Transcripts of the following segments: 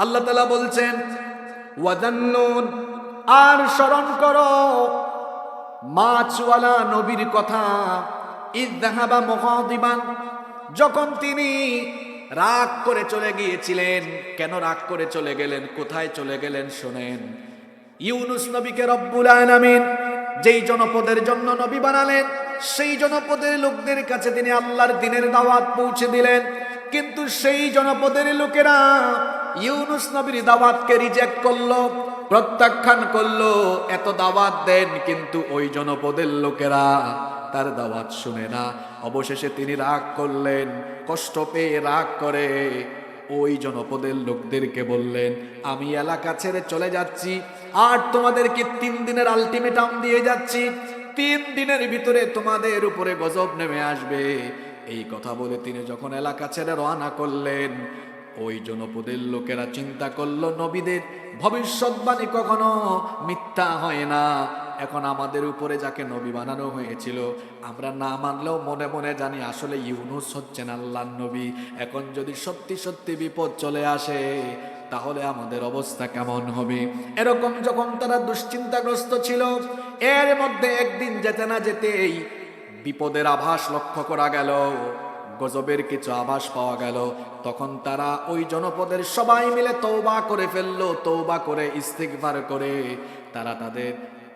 আল্লাহ তাআলা বলছেন ওয়াদান্নুন, আর স্মরণ করো মাছওয়ালা নবীর কথা। ইয যাহাবা মুগাদিবান, যখন তিনি রাগ করে চলে গিয়েছিলেন। কেন রাগ করে চলে গেলেন, কোথায় চলে গেলেন শোনেন। ইউনুস নবীকে রব্বুল আলামিন যেই জনপদের জন্য নবী বানালেন, সেই জনপদের লোকদের কাছে তিনি আল্লাহর দ্বীনের দাওয়াত পৌঁছে দিলেন। কিন্তু সেই জনপদের লোকেরা ইউনুস নবীর দাওয়াতকে রিজেক্ট করলো, প্রত্যাখ্যান করলো। এত দাওয়াত দেন কিন্তু ওই জনপদের লোকেরা তার দাওয়াত শুনে না। অবশেষে তিনি রাগ করলেন, কষ্ট পেয়ে রাগ করে ওই জনপদের লোকদেরকে বললেন, আমি এলাকা ছেড়ে চলে যাচ্ছি, আর তোমাদেরকে 3 দিনের আলটিমেটাম দিয়ে যাচ্ছি। 3 দিনের ভিতরে তোমাদের উপরে গজব নেমে আসবে। এই কথা বলে তিনি যখন এলাকা ছেড়ে রওনা করলেন, ওই জনপদের লোকেরা চিন্তা করলো, নবীদের ভবিষ্যৎবাণী কখনো মিথ্যা হয় না। এখন আমাদের উপরে যাকে নবী বানানো হয়েছিল, আমরা না মানলেও মনে মনে জানি আসলে ইউনুস হচ্ছেন আল্লাহর নবী। এখন যদি সত্যি সত্যি বিপদ চলে আসে, তাহলে আমাদের অবস্থা কেমন হবে। এরকম যখন তারা দুশ্চিন্তাগ্রস্ত ছিল, এর মধ্যে একদিন যেতে না যেতেই বিপদের আভাস লক্ষ্য করা গেল, গজবের কিছু আভাস পাওয়া গেল। তখন তারা ওই জনপদের সবাই মিলে তওবা করে ফেললো। তওবা করে ইস্তিগফার করে তারা তাদের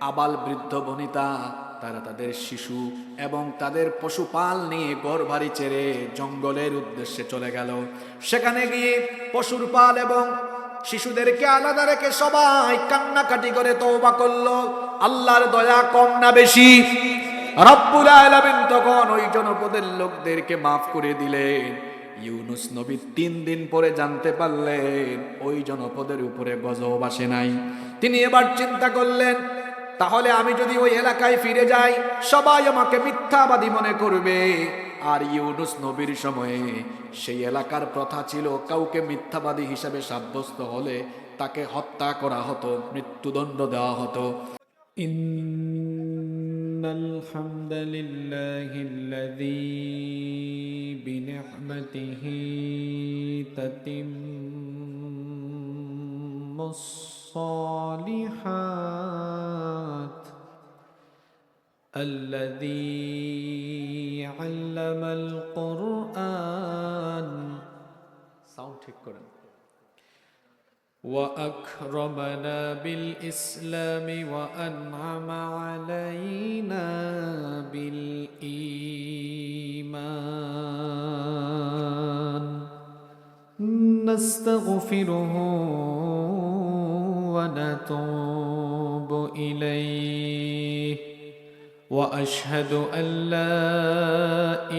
আবাল বৃদ্ধ বনিতা, তারা তাদের শিশু এবং তাদের পশুপাল নিয়ে ঘরবাড়ি ছেড়ে জঙ্গলের উদ্দেশ্যে চলে গেল। সেখানে গিয়ে পশুর পাল এবং শিশুদেরকে আলাদা রেখে সবাই কান্নাকাটি করে তওবা করলো। আল্লাহর দয়া কম না বেশি? রব্বুল আলামিন তখন ওই জনপদের লোকদেরকে মাফ করে দিলেন। ইউনুস নবী 3 দিন পরে জানতে পারলেন ওই জনপদের উপরে গজব আসে নাই। তিনি এবার চিন্তা করলেন, তাহলে আমি যদি ওই এলাকায় ফিরে যাই, সবাই আমাকে মিথ্যাবাদী মনে করবে। আর ইউনুস নবীর সময়ে সেই এলাকার প্রথা ছিল, কাউকে মিথ্যাবাদী হিসেবে সাব্যস্ত হলে তাকে হত্যা করা হতো, মৃত্যুদণ্ড দেওয়া হতো। ইন্নাল হামদালিল্লাহিল্লাযী বিনি'মাতিহি তাতিম্মুস সালিহাত الذي علم القرآن সাউন্ড ঠিক করেন। وأكرمنا بالإسلام وأنعم علينا بالإيمان نستغفره ونتوب إليه وأشهد أن لا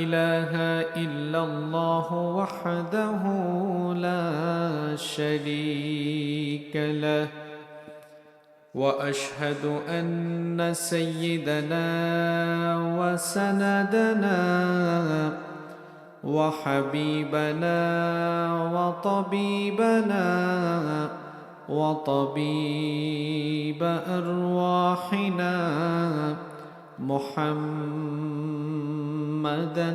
إله إلا الله وحده لا شريك له وأشهد أن سيدنا وسندنا وحبيبنا وطبيبنا وطبيب أرواحنا محمدًا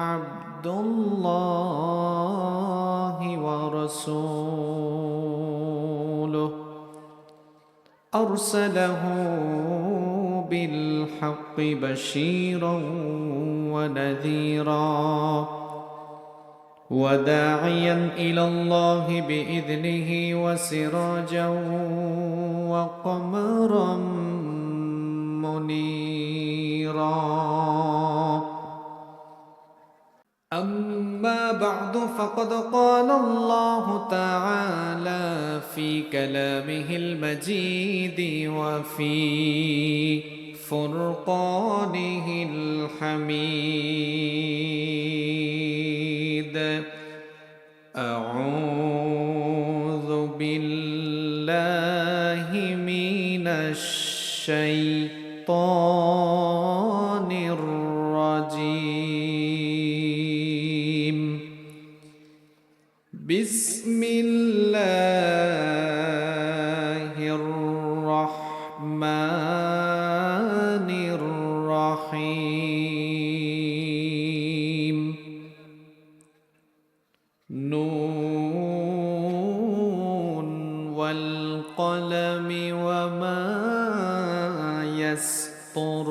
عبد الله ورسوله أرسله بالحق بشيرًا ونذيرًا وداعيًا إلى الله بإذنه وسراجًا وقمرًا منيرا أما بعد فقد قال الله تعالى في كلامه المجيد وفي فرقانه الحميد أعوذ بالله من الشيطان الرجيم بسم الله الرحمن الرحيم نون والقلم وما يسطرون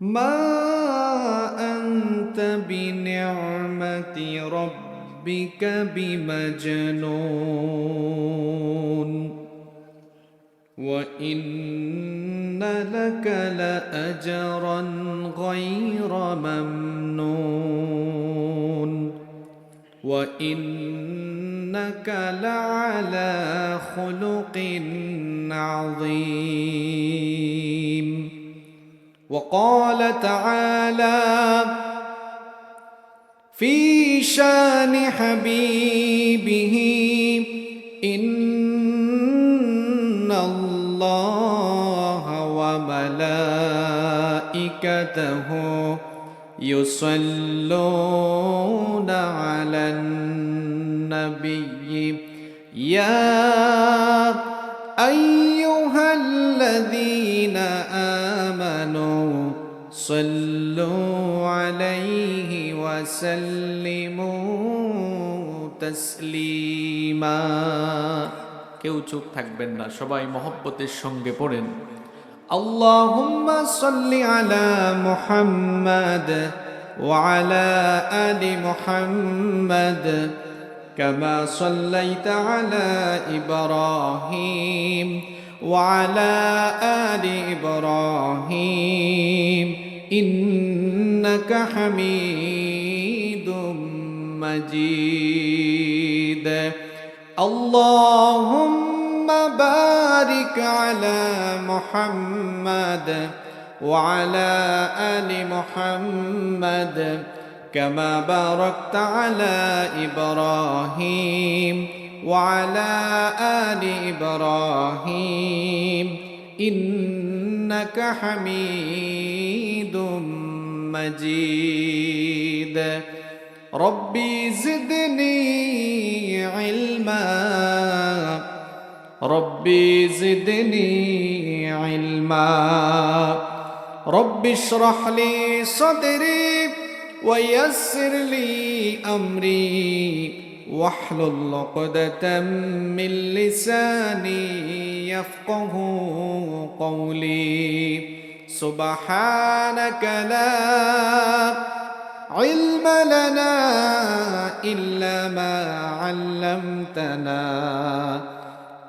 ما أنت بنعمة ربك بمجنون وإن لك لأجرا غير ممنون وإنك لعلى خلق عظيم وقال تعالى في شان حبيبه إن الله وملائكته يصلون على النبي يا أيها الذين آمنوا صلوا عليه وسلموا تسليما কেউ চুপ থাকবেন না, সবাই মহব্বতের সঙ্গে পড়েন اللهم صل على محمد وعلى آل محمد كما صليت على إبراهيم وعلى آل إبراهيم إنك حميد مجيد اللهم بارك على محمد وعلى آل محمد كما باركت على إبراهيم وعلى آل إبراهيم إنك حميد مجيد ربي زدني علما ربي زدني علما ربي اشرح لي صدري ويسر لي أمري واحلل عقدة من لساني يفقه قولي سبحانك لا علم لنا إلا ما علمتنا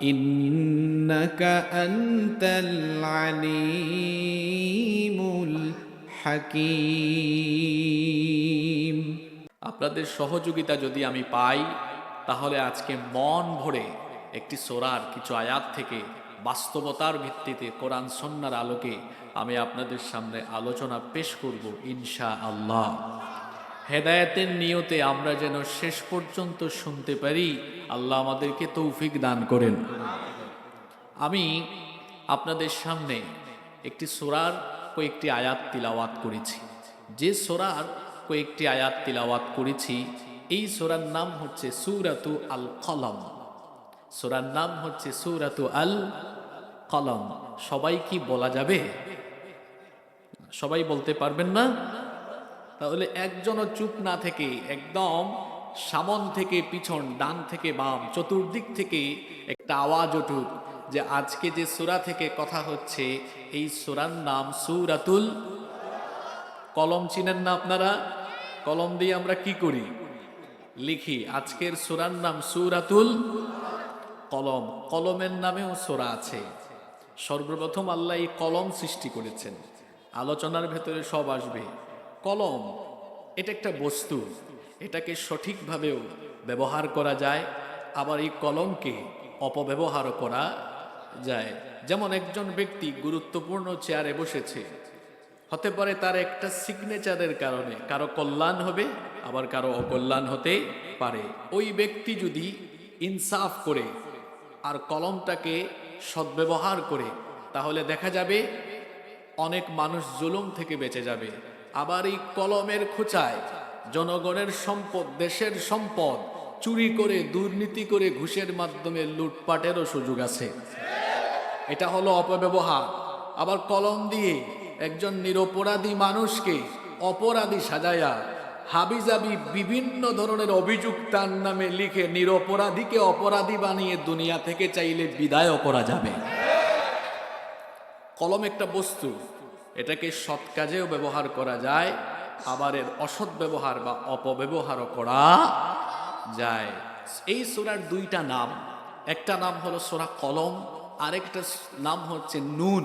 إنك أنت العليم الحكيم আপনাদের সহযোগিতা যদি আমি পাই তাহলে আজকে মন ভরে একটি সূরার কিছু আয়াত থেকে বাস্তবতার ভিত্তিতে কোরআন সুন্নাহর আলোকে আমি আপনাদের সামনে আলোচনা পেশ করব ইনশাআল্লাহ। হেদায়েতের নিয়তে আমরা যেন শেষ পর্যন্ত শুনতে পারি, আল্লাহ আমাদেরকে তৌফিক দান করেন। আমি আপনাদের সামনে একটি সূরার কয়েকটি আয়াত তিলাওয়াত করেছি। যে সূরার কয়েকটি আয়াত তিলাওয়াত করেছি এই সূরার নাম হচ্ছে সূরাতু আল কলম। সূরার নাম হচ্ছে সূরাতু আল কলম। সবাই কি বলা যাবে? সবাই বলতে পারবেন না? তাহলে একজনও চুপ না থেকে একদম সামন থেকে পিছন, ডান থেকে বাম, চতুর্দিক থেকে একটা আওয়াজ উঠুক যে আজকে যে সূরা থেকে কথা হচ্ছে এই সূরার নাম সূরাতুল কলম। চিনেন না আপনারা? কলম দিয়ে আমরা কি করি? লিখি। আজকের সূরার নাম সূরাতুল কলম। কলমের নামেও সূরা আছে। সর্বপ্রথম আল্লাহ এই কলম সৃষ্টি করেছেন। আলোচনার ভেতরে সব আসবে। কলম এটা একটা বস্তু, এটাকে সঠিকভাবেও ব্যবহার করা যায়, আবার এই কলমকে অপব্যবহারও করা যায়। যেমন একজন ব্যক্তি গুরুত্বপূর্ণ চেয়ারে বসেছে, হতে পারে তার একটা সিগনেচারের কারণে কারো কল্যাণ হবে, আবার কারো অকল্যাণ হতে পারে। ওই ব্যক্তি যদি ইনসাফ করে আর কলমটাকে সদ্ব্যবহার করে তাহলে দেখা যাবে অনেক মানুষ জুলুম থেকে বেঁচে যাবে। আবার এই কলমের খোঁচায় জনগণের সম্পদ, দেশের সম্পদ চুরি করে, দুর্নীতি করে, ঘুষের মাধ্যমে লুটপাটেরও সুযোগ আছে। এটা হলো অপব্যবহার। আবার কলম দিয়ে একজন নিরপরাধী মানুষকে অপরাধী সাজায়া হাবিজাবি বিভিন্ন ধরনের অভিযোগ তার নামে লিখে নিরপরাধীকে অপরাধী বানিয়ে দুনিয়া থেকে চাইলে বিদায়ও করা যাবে। কলম একটা বস্তু, এটাকে সৎ কাজেও ব্যবহার করা যায়, আবার এর অসৎ ব্যবহার বা অপব্যবহারও করা যায়। এই সূরার দুইটা নাম, একটা নাম হলো সূরা কলম, আরেকটা নাম হচ্ছে নুন।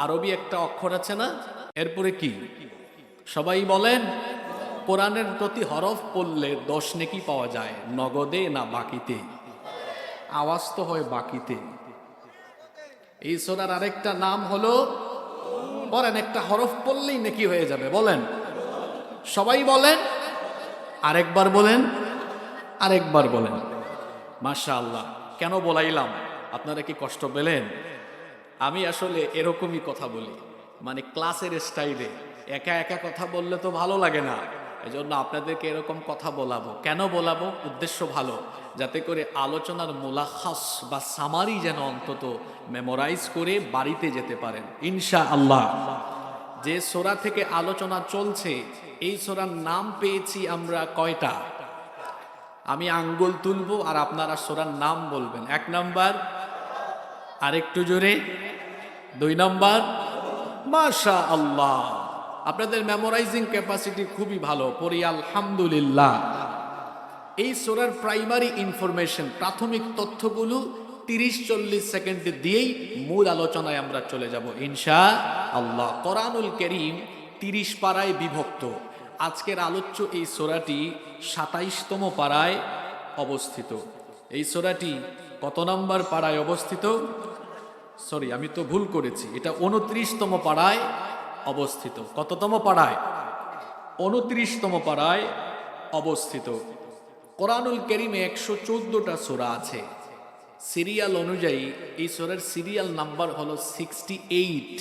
আরবি একটা অক্ষর আছে না, এরপরে কি সবাই বলেন? কোরআনের প্রতি হরফ পড়লে 10 নেকি পাওয়া যায়, নগদে না বাকিতে? আওয়াজ তো হয় বাকিতে। এই সূরার আরেকটা নাম হলো, বলেন, একটা হরফ পড়লেই নেকি হয়ে যাবে, বলেন সবাই বলেন, আরেকবার বলেন, আরেকবার বলেন। মাশাআল্লাহ। কেন বলাইলাম? আপনারা কি কষ্ট পেলেন? আমি আসলে এরকমই কথা বলি, মানে ক্লাসের স্টাইলে। একা একা কথা বললে তো ভালো লাগে না, এজন্য আপনাদেরকে এরকম কথা বলাবো। কেন বলাবো? উদ্দেশ্য ভালো, যাতে করে আলোচনার মুলাখাস বা সামারি যেন অন্তত মেমোরাইজ করে বাড়িতে যেতে পারেন ইনশাআল্লাহ। যে সূরা থেকে আলোচনা চলছে, এই সূরার নাম পেয়েছি আমরা কয়টা? আমি আঙ্গুল তুলবো আর আপনারা সূরার নাম বলবেন। 1 নাম্বার, আরেকটু জোরে, 2 নাম্বার। মাশাআল্লাহ, আপনাদের মেমোরাইজিং ক্যাপাসিটি খুবই ভালো, পড়ি আলহামদুলিল্লাহ। এই সূরার প্রাইমারি ইনফরমেশন, প্রাথমিক তথ্যগুলো 30-40 সেকেন্ডে দিয়েই মূল আলোচনায় আমরা চলে যাব ইনশাআল্লাহ। কোরআনুল কারীম 30 পারায় বিভক্ত। আজকের আলোচ্য এই সূরাটি 27তম পারায় অবস্থিত। এই সূরাটি কত নম্বর পারায় অবস্থিত? সরি, আমি তো ভুল করেছি, এটা 29তম পারায় অবস্থিত। কততম পারায়? 29তম পারায় অবস্থিত। কোরআনুল কারীমে 114টা সূরা আছে। সিরিয়াল অনুযায়ী এই সূরার সিরিয়াল নাম্বার হলো 68,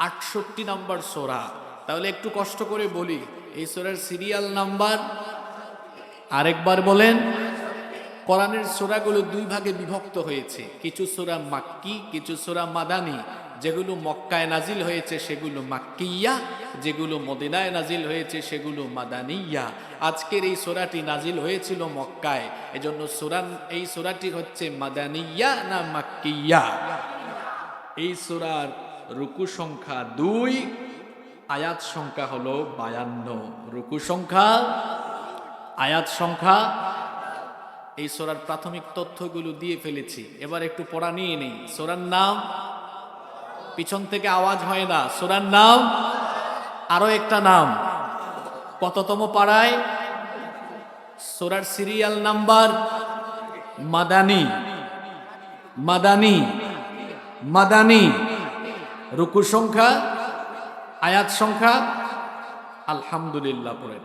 68 নাম্বার সূরা। তাহলে একটু কষ্ট করে বলি, এই সূরার সিরিয়াল নাম্বার আরেকবার বলেন। কোরআনের সূরাগুলো 2 ভাগে বিভক্ত হয়েছে, কিছু সূরা মাক্কি, কিছু সূরা মাদানী। যেগুলো মক্কায় নাজিল হয়েছে সেগুলো মাক্কিয়া, যেগুলো মদিনায় নাজিল হয়েছে সেগুলো মাদানিয়া। আজকের এই সূরাটি নাজিল হয়েছিল মক্কায়, এজন্য এই সূরাটি হচ্ছে মাদানিয়া না মাক্কিয়া। এই সূরার রুকু সংখ্যা 2, আয়াত সংখ্যা হলো 52। রুকু সংখ্যা, আয়াত সংখ্যা। এই সূরার প্রাথমিক তথ্যগুলো দিয়ে ফেলেছি, এবার একটু পড়া নিয়ে নেই। সূরার নাম, পিছন থেকে আওয়াজ হয় না, সূরার নাম, আরো একটা নাম। কততম পারায়? সূরার সিরিয়াল নাম্বার মাদানী, মাদানী, মাদানী। রুকু সংখ্যা, আয়াত সংখ্যা। আলহামদুলিল্লাহ পড়েন,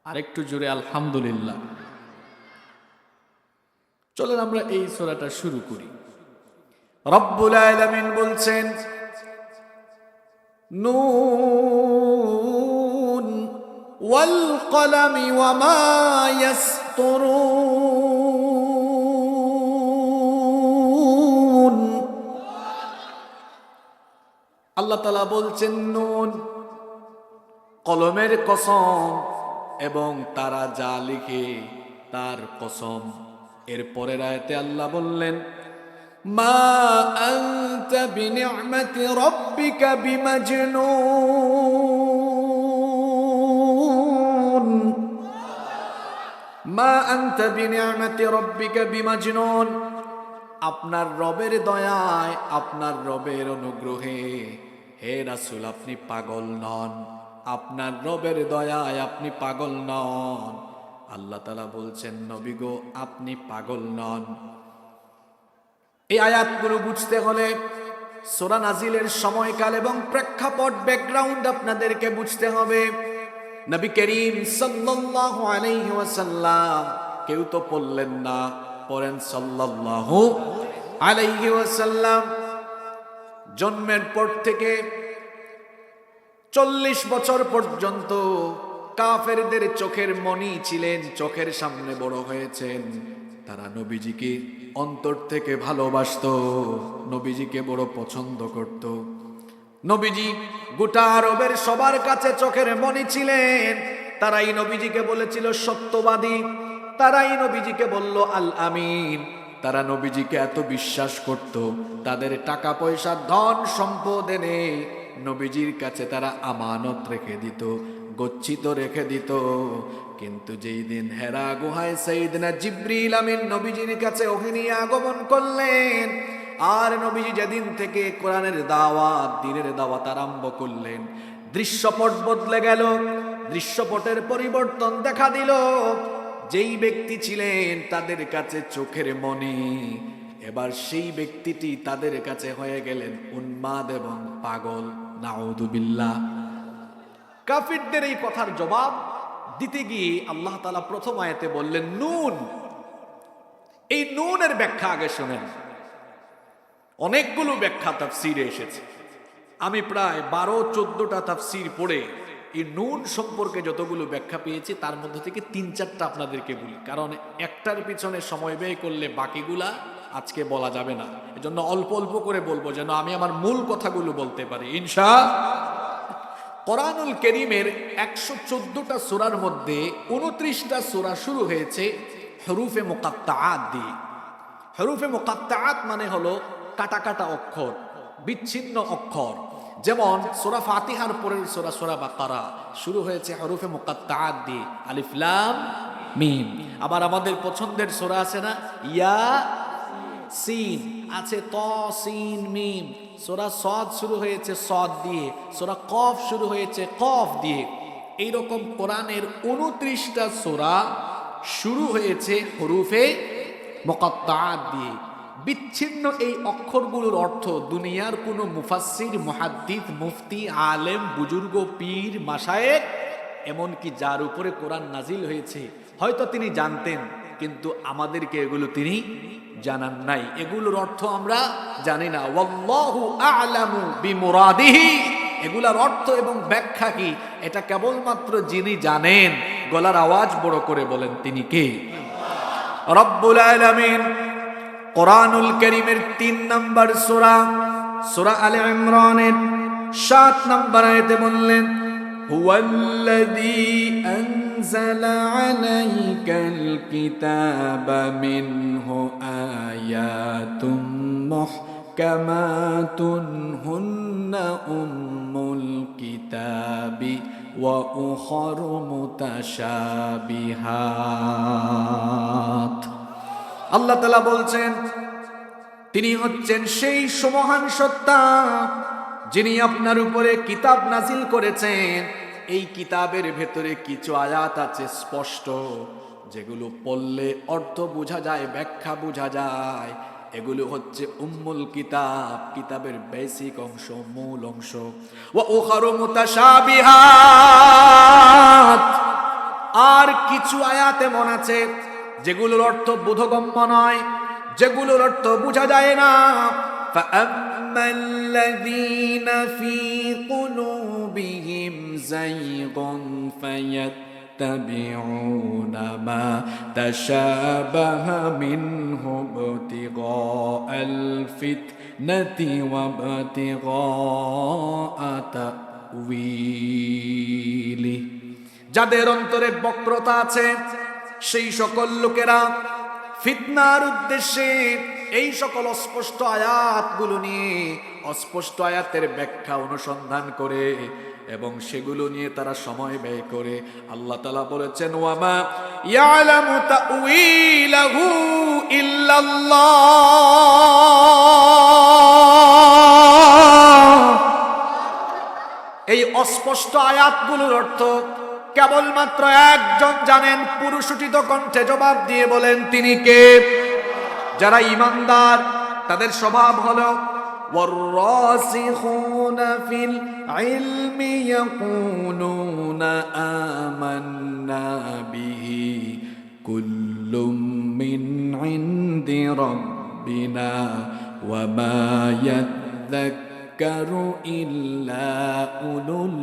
আরেকটু জোরে আলহামদুলিল্লাহ। চলেন আমরা এই সূরাটা শুরু করি। রব্বুল আলামিন বলছেন, নুন ওয়াল কলামি ওয়া মা ইয়াসতুরুন। আল্লাহ তাআলা বলছেন নুন, কলমের কসম, এবং তারা যা লিখে তার কসম। এরপরের আয়াতে আল্লাহ বললেন, মা আনতা বিনি'মাতি রাব্বিকা বিমাজনুন। মা আনতা বিনি'মাতি রাব্বিকা বিমাজনুন। আপনার রবের দয়ায়, আপনার রবের অনুগ্রহে হে রাসূল আপনি পাগল নন। আপনার রবের দয়ায় আপনি পাগল নন। আল্লাহ তাআলা বলছেন, নবী গো আপনি পাগল নন। এই আয়াতগুলো বুঝতে হলে সূরা নাজিলের সময়কাল এবং প্রেক্ষাপট, ব্যাকগ্রাউন্ড আপনাদেরকে বুঝতে হবে। নবী করিম সাল্লাল্লাহু আলাইহি ওয়াসাল্লাম, কেউ তো পড়লেন না, পড়েন সাল্লাল্লাহু আলাইহি ওয়াসাল্লাম। জন্মের পর থেকে 40 বছর পর্যন্ত কাফেরদের চোখের মণি ছিলেন, চোখের সামনে বড় হয়েছেন। তারা নবীজিকে অন্তর থেকে ভালোবাসতো, নবীজিকে বড় পছন্দ করত। নবীজি গোটা আরবের সবার কাছে চোখের মণি ছিলেন। তারাই নবীজিকে বলেছিল সত্যবাদী, তারাই নবীজিকে বলল আল আমিন। তারা নবীজিকে এত বিশ্বাস করত, তাদের টাকা পয়সা ধন সম্পদ এনে নবীজির কাছে তারা আমানত রেখে দিত, গচ্ছিত রেখে দিত। কিন্তু যেই দিন হেরা গুহায় সাইয়েদনা জিবরিল আমিন নবীজির কাছে ওহী নিয়ে আগমন করলেন, আর নবীজি যেদিন থেকে কোরআনের দাওয়াত, দ্বীনের দাওয়াত আরম্ভ করলেন, দৃশ্যপট বদলে গেল, দৃশ্যপটের পরিবর্তন দেখা দিল। যেই ব্যক্তি ছিলেন তাদের কাছে চোখের মনি, এবার সেই ব্যক্তিটি তাদের কাছে হয়ে গেলেন উন্মাদ এবং পাগল। নাউযুবিল্লাহ। কাফিরদের এই কথার জবাব দিতে গিয়ে আল্লাহ তাআলা প্রথম আয়াতে বললেন নুন। এই নুনের ব্যাখ্যা আগে শুনেন। অনেকগুলো ব্যাখ্যা তাফসীরে এসেছে। আমি প্রায় 12-14টা তাফসীর পড়ে এই নুন সম্পর্কে যতগুলো ব্যাখ্যা পেয়েছি তার মধ্যে থেকে 3-4টা আপনাদেরকে বলি, কারণ একটার পিছনে সময় ব্যয় করলে বাকিগুলা আজকে বলা যাবে না। এজন্য অল্প অল্প করে বলবো যেন আমি আমার মূল কথাগুলো বলতে পারি ইনশাআল্লাহ। কোরআনুল কারীমের 114টা সূরার মধ্যে 29টা সূরা শুরু হয়েছে হরুফে মুকাত্তাআত দিয়ে। হরুফে মুকাত্তাআত মানে হলো কাটা কাটা অক্ষর, বিচ্ছিন্ন অক্ষর। যেমন সূরা ফাতিহার পরের সূরা সূরা বাকারা শুরু হয়েছে হরুফে মুকাত্তাআত দিয়ে, আলিফ লাম মিম। আবার আমাদের পছন্দের সূরা আছে না, ইয়া সিন, আছে ত সিন মিম। সূরা সদ শুরু হয়েছে সদ দিয়ে, সূরা কফ শুরু হয়েছে কফ দিয়ে। এইরকম কোরআনের 29টা সূরা শুরু হয়েছে হরুফে মুকাত্তাআত দিয়ে। বিচ্ছিন্ন এই অক্ষরগুলোর অর্থ দুনিয়ার কোনো মুফাসসির, মুহাদ্দিস, মুফতি, আলেম, বুজুর্গ, পীর, মাশায়েখ, এমনকি যার উপরে কোরআন নাজিল হয়েছে হয়তো তিনি জানতেন, কিন্তু আমাদেরকে এগুলো তিনি জানান নাই। এগুলোর অর্থ আমরা জানি না। ওয়াল্লাহু আ'লামু বিমুরাদিহি, এগুলার অর্থ এবং ব্যাখ্যা কি এটা কেবলমাত্র যিনি জানেন, গলার আওয়াজ বড় করে বলেন তিনি কে? রব্বুল আলামিন কোরআনুল কারীমের 3 নম্বর সূরা সূরা আলে ইমরানের 7 নম্বর আয়াতে বললেন হুয়াল্লাযী আনজালা আলাইকাল কিতাবা মিনহু আয়াতুম মুহকামাতুন হুন্না উম্মুল কিতাবি ওয়া উখারু মুতাশাবিহাত। আল্লাহ তাআলা বলছেন তিনি হচ্ছেন সেই সমহান সত্তা যিনি আপনার উপরে কিতাব নাজিল করেছেন। এই কিতাবের ভেতরে কিছু আয়াত আছে স্পষ্ট, যেগুলো পড়লে অর্থ বোঝা যায়, ব্যাখ্যা বোঝা যায়। এগুলো হচ্ছে উম্মুল কিতাব, কিতাবের বেসিক অংশ, মূল অংশ। ওয়া উখারু মুতাশাবিহাত, আর কিছু আয়াত এমন আছে যেগুলোর অর্থ বোধগম্য নয়, যেগুলোর অর্থ বোঝা যায় না। ফাআম্মাল্লাযীনা ফী কুলুবিহিম যায়গুন ফায়াত্তাবিউনা মা তাশাবাহা মিনহু ইবতিগাআল ফিতনাতি ওয়া ইবতিগাআ তা'ওয়ীলি, যাদের অন্তরে বক্রতা আছে সেই সকল লোকেরা ফিতনার উদ্দেশ্যে এই সকল অস্পষ্ট আয়াতগুলো নিয়ে অস্পষ্ট আয়াতের ব্যাখ্যা অনুসন্ধান করে এবং সেগুলো নিয়ে তারা সময় ব্যয় করে। আল্লাহ তাআলা বলেছেন ওয়ামা ইয়ালামু তা'ওয়ীলাহু ইল্লাল্লাহ। এই অস্পষ্ট আয়াতগুলোর অর্থ কেবলমাত্র একজন জানেন। পুরুষোচিত কণ্ঠে জবাব দিয়ে বলেন তিনি কে? যারা ঈমানদার তাদের স্বভাব হলো ওয়ার-রাসিখুনা ফিল ইলমি ইয়াকুলুনা আমান্না বিহি কুল্লুম মিন ইনদি রাব্বিনা ওয়া মা ইয়াযাক্কারু ইল্লা উলুল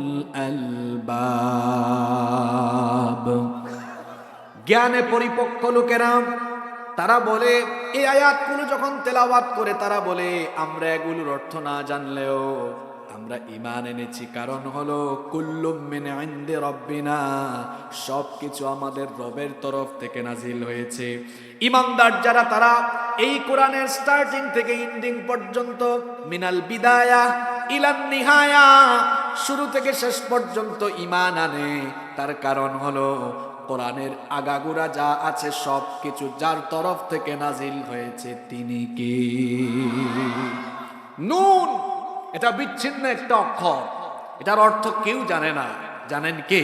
আলবাব। জ্ঞানে পরিপক্ক লোকেরা তারা বলে, এই আয়াতগুলো যখন তেলাওয়াত করে তারা বলে আমরা এগুলোর অর্থ না জানলেও আমরা ঈমান এনেছি, কারণ হলো কুল্লুম মিন ইনদি রাব্বিনা, সবকিছু আমাদের রবের তরফ থেকে নাজিল হয়েছে। ঈমানদার যারা তারা এই কোরআনের স্টার্টিং থেকে এন্ডিং পর্যন্ত, মিনাল বিদায়া ইলান নিহায়া, শুরু থেকে শেষ পর্যন্ত ঈমান আনে। তার কারণ হলো কোরআনের আগাগোড়া যা আছে সব কিছু যার তরফ থেকে নাজিল হয়েছে তিনি কে? নুন, এটা বিচ্ছিন্ন একটা অক্ষর, এটার অর্থ কেউ জানে না। জানেন কে?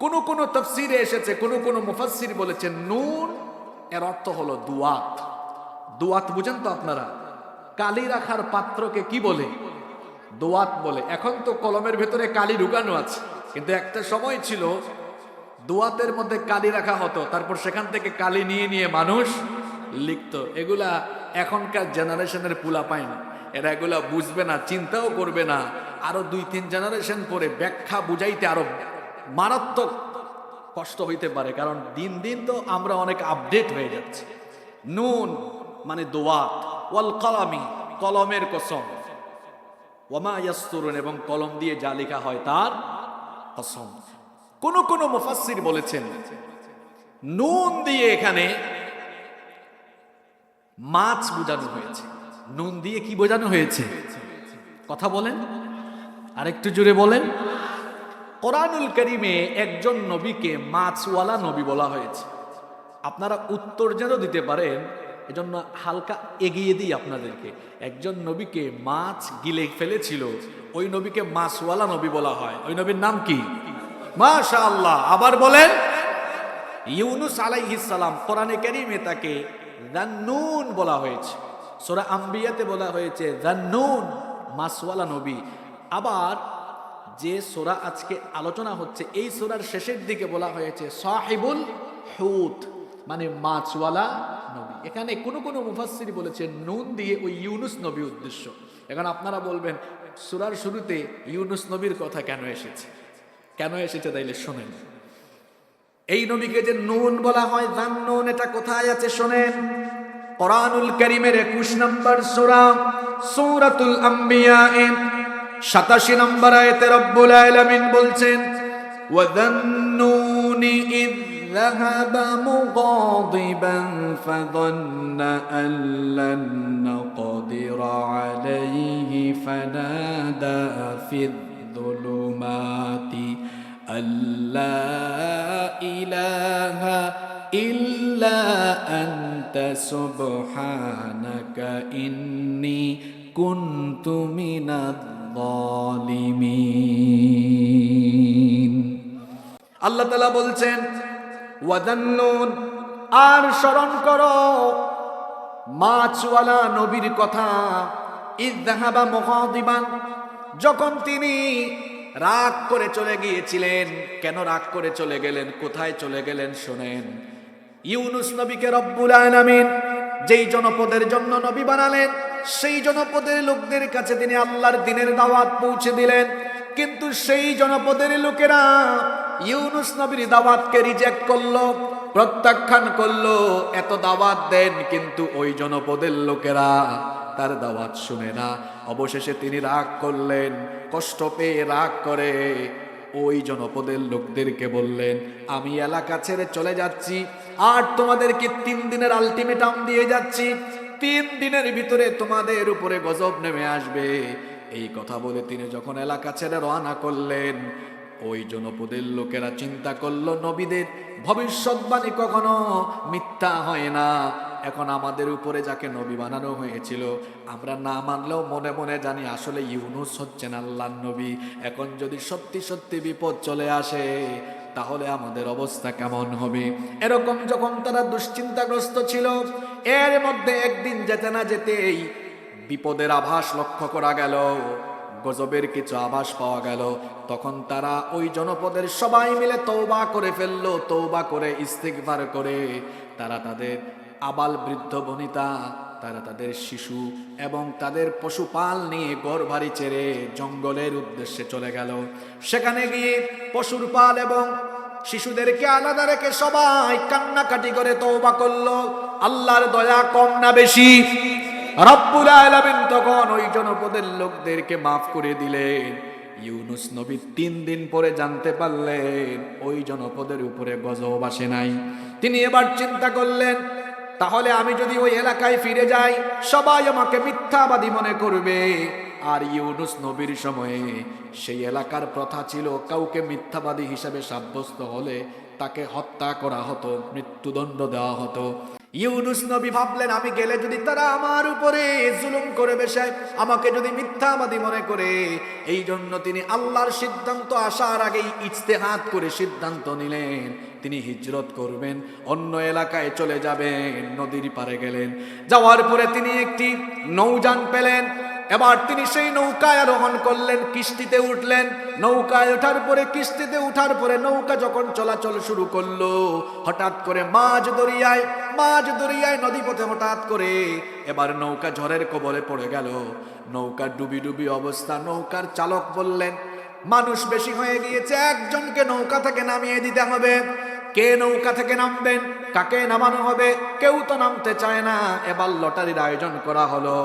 কোন কোন তাফসীরে এসেছে, কোন কোন মুফাসসির বলেছেন নুন এর অর্থ হলো দুয়াত। দুয়াত বুঝেন তো আপনারা? কালি রাখার পাত্রকে কি বলে? দোয়াত বলে। এখন তো কলমের ভেতরে কালি ঢুকানো আছে, কিন্তু একটা সময় ছিল দোয়াতের মধ্যে কালি রাখা হতো, তারপর সেখান থেকে কালি নিয়ে নিয়ে মানুষ লিখতো। এগুলা এখনকার জেনারেশনের পোলা পায় না, এরা এগুলা বুঝবে না, চিন্তাও করবে না। আরো 2-3 জেনারেশন পরে ব্যাখ্যা বুঝাইতে আরো মারাত্মক কষ্ট হইতে পারে, কারণ দিন দিন তো আমরা অনেক আপডেট হয়ে যাচ্ছি। নুন মানে দোয়াত, ওয়াল কলামি, কলমের কসম, ওয়ামা ইয়াসতুরুন, এবং কলম দিয়ে যা লেখা হয় তার কসম। কোন কোন মুফাসসির বলেছেন নুন দিয়ে এখানে মাছ বোঝানো হয়েছে। নুন দিয়ে কি বোঝানো হয়েছে? কথা বলেন, আরেকটু জোরে বলেন। কোরআনুল কারীমে একজন নবীকে মাছওয়ালা নবী বলা হয়েছে। আপনারা উত্তর যেন দিতে পারেন, এজন্য হালকা এগিয়ে দিই আপনাদেরকে। একজন নবীকে মাছ গিলে ফেলেছিল, ওই নবীকে মাছওয়ালা নবী বলা হয়। ওই নবীর নাম কি? মাশাআল্লাহ। আবার বলেন, ইউনুস আলাইহিস সালাম, কোরআনে কারীমে তাকে যান্নুন বলা হয়েছে। সূরা আম্বিয়াতে বলা হয়েছে যান্নুন, মাছওয়ালা নবী। আবার যে সূরা আজকে আলোচনা হচ্ছে, এই সূরার শেষের দিকে বলা হয়েছে সাহিবুল হুত, মানে মাছওয়ালা নবী। এখানে কোন কোন মুফাসসির বলেছেন নুন দিয়ে ওই ইউনুস নবী উদ্দেশ্য। এখন আপনারা বলবেন সূরার শুরুতে ইউনুস নবীর কথা কেন এসেছে? কেন এসেছে তাইলে শোনেন। এই নবীকে যে নুন বলা হয়, যান্নুন, এটা কোথায় আছে শোনেন। কোরআনুল কারীমের 21 নম্বর সূরা, সূরাতুল আম্বিয়া 87 নম্বর আয়াতে রব্বুল আলামিন বলছেন, ওয়া যান্নুনি ইয যাহাবা মুগাদিবান ফাযান্না আল লান নাকদিরা আলাইহি ফানাদা ফিয যুলুমাতি আল্লা ইলাহা ইল্লা আনতা সুবহানাকা ইন্নী কুনতু মিনাজ যালিমিন। আল্লাহ তাআলা বলছেন ওয়াদান্নুন, আর স্মরণ করো মাছওয়ালা নবীর কথা। ইয যাহাবা মুগাদিবান, যখন তিনি রাগ করে চলে গিয়েছিলেন। কেন রাগ করে চলে গেলেন, কোথায় চলে গেলেন শোনেন। ইউনুস নবীকে রব্বুল আলামিন যেই জনপদের জন্য নবী বানালেন, সেই জনপদের লোকদের কাছে তিনি আল্লাহর দ্বীনের দাওয়াত পৌঁছে দিলেন। কিন্তু সেই জনপদের লোকেরা ইউনুস নবীর দাওয়াতকে রিজেক্ট করলো, প্রত্যাখ্যান করলো। এত দাওয়াত দেন, কিন্তু ওই জনপদের লোকেরা তার দাওয়াত শুনে না। অবশেষে তিনি রাগ করলেন, কষ্ট পেয়ে রাগ করে ওই জনপদের লোকদেরকে বললেন, আমি এলাকা ছেড়ে চলে যাচ্ছি, আর তোমাদেরকে 3 দিনের আলটিমেটাম দিয়ে যাচ্ছি। 3 দিনের ভিতরে তোমাদের উপরে গজব নেমে আসবে। এই কথা বলে তিনি যখন এলাকা ছেড়ে রওনা করলেন, ওই জনপদের লোকেরা চিন্তা করলো, নবীদের ভবিষ্যৎবাণী কখনো মিথ্যা হয় না। এখন আমাদের উপরে যাকে নবী বানানো হয়েছিল, আমরা না মানলেও মনে মনে জানি আসলে ইউনুস হচ্ছেন আল্লাহর নবী। এখন যদি সত্যি সত্যি বিপদ চলে আসে, তাহলে আমাদের অবস্থা কেমন হবে? এরকম যখন তারা দুশ্চিন্তাগ্রস্ত ছিল, এর মধ্যে একদিন যেতে না যেতেই বিপদের আভাস লক্ষ্য করা গেল, গজবের কিছু আভাস পাওয়া গেল। তখন তারা ওই জনপদের সবাই মিলে তওবা করে ফেললো। তওবা করে ইস্তিগফার করে তারা তাদের আবাল বৃদ্ধ বনিতা, তারা তাদের শিশু এবং তাদের পশুপাল নিয়ে ঘরবাড়ি ছেড়ে জঙ্গলের উদ্দেশ্যে চলে গেল। সেখানে গিয়ে পশুর পাল এবং শিশুদেরকে আলাদা রেখে সবাই কান্নাকাটি করে তওবা করলো। আল্লাহর দয়া কম না বেশি? রব্বুল আলামিন তখন ওই জনপদের লোকদেরকে মাফ করে দিলেন। ইউনুস নবী 3 দিন পরে জানতে পারলেন ওই জনপদের উপরে গজব আসে নাই। তিনি এবার চিন্তা করলেন, তাহলে আমি যদি ওই এলাকায় ফিরে যাই সবাই আমাকে মিথ্যাবাদী মনে করবে। আর ইউনুস নবীর সময়ে সেই এলাকার প্রথা ছিল কাউকে মিথ্যাবাদী হিসেবে সাব্যস্ত হলে তাকে হত্যা করা হতো, মৃত্যুদণ্ড দেওয়া হতো। ইউনুস নবী ভাবলেন, আমি গেলে যদি তারা আমার উপরে জুলুম করে বসে আমাকে যদি মিথ্যাবাদী মনে করে, এই জন্য তিনি আল্লাহর সিদ্ধান্ত আসার আগেই ইজতেহাদ করে সিদ্ধান্ত নিলেন তিনি হিজরত করবেন, অন্য এলাকায় চলে যাবেন। নদীর পারে গেলেন, যাওয়ার পরে তিনি একটি নৌযান পেলেন। এবার তিনি সেই নৌকায় আরোহণ করলেন, কিস্তিতে উঠলেন। নৌকায় ওঠার পরে, কিস্তিতে উঠার পরে নৌকা যখন চলাচল শুরু করলো, হঠাৎ করে মাঝ দরিয়ায় নদীপথে হঠাৎ করে এবার নৌকা ঝড়ের কবলে পড়ে গেল। নৌকা ডুবি ডুবি অবস্থা। নৌকার চালক বললেন, মানুষ বেশি হয়ে গিয়েছে, একজনকে নৌকা থেকে নামিয়ে দিতে হবে। কে নৌকা থেকে নামবেন, কাকে নামানো হবে? কেউ তো নামতে চায় না। এবার লটারির আয়োজন করা হলো।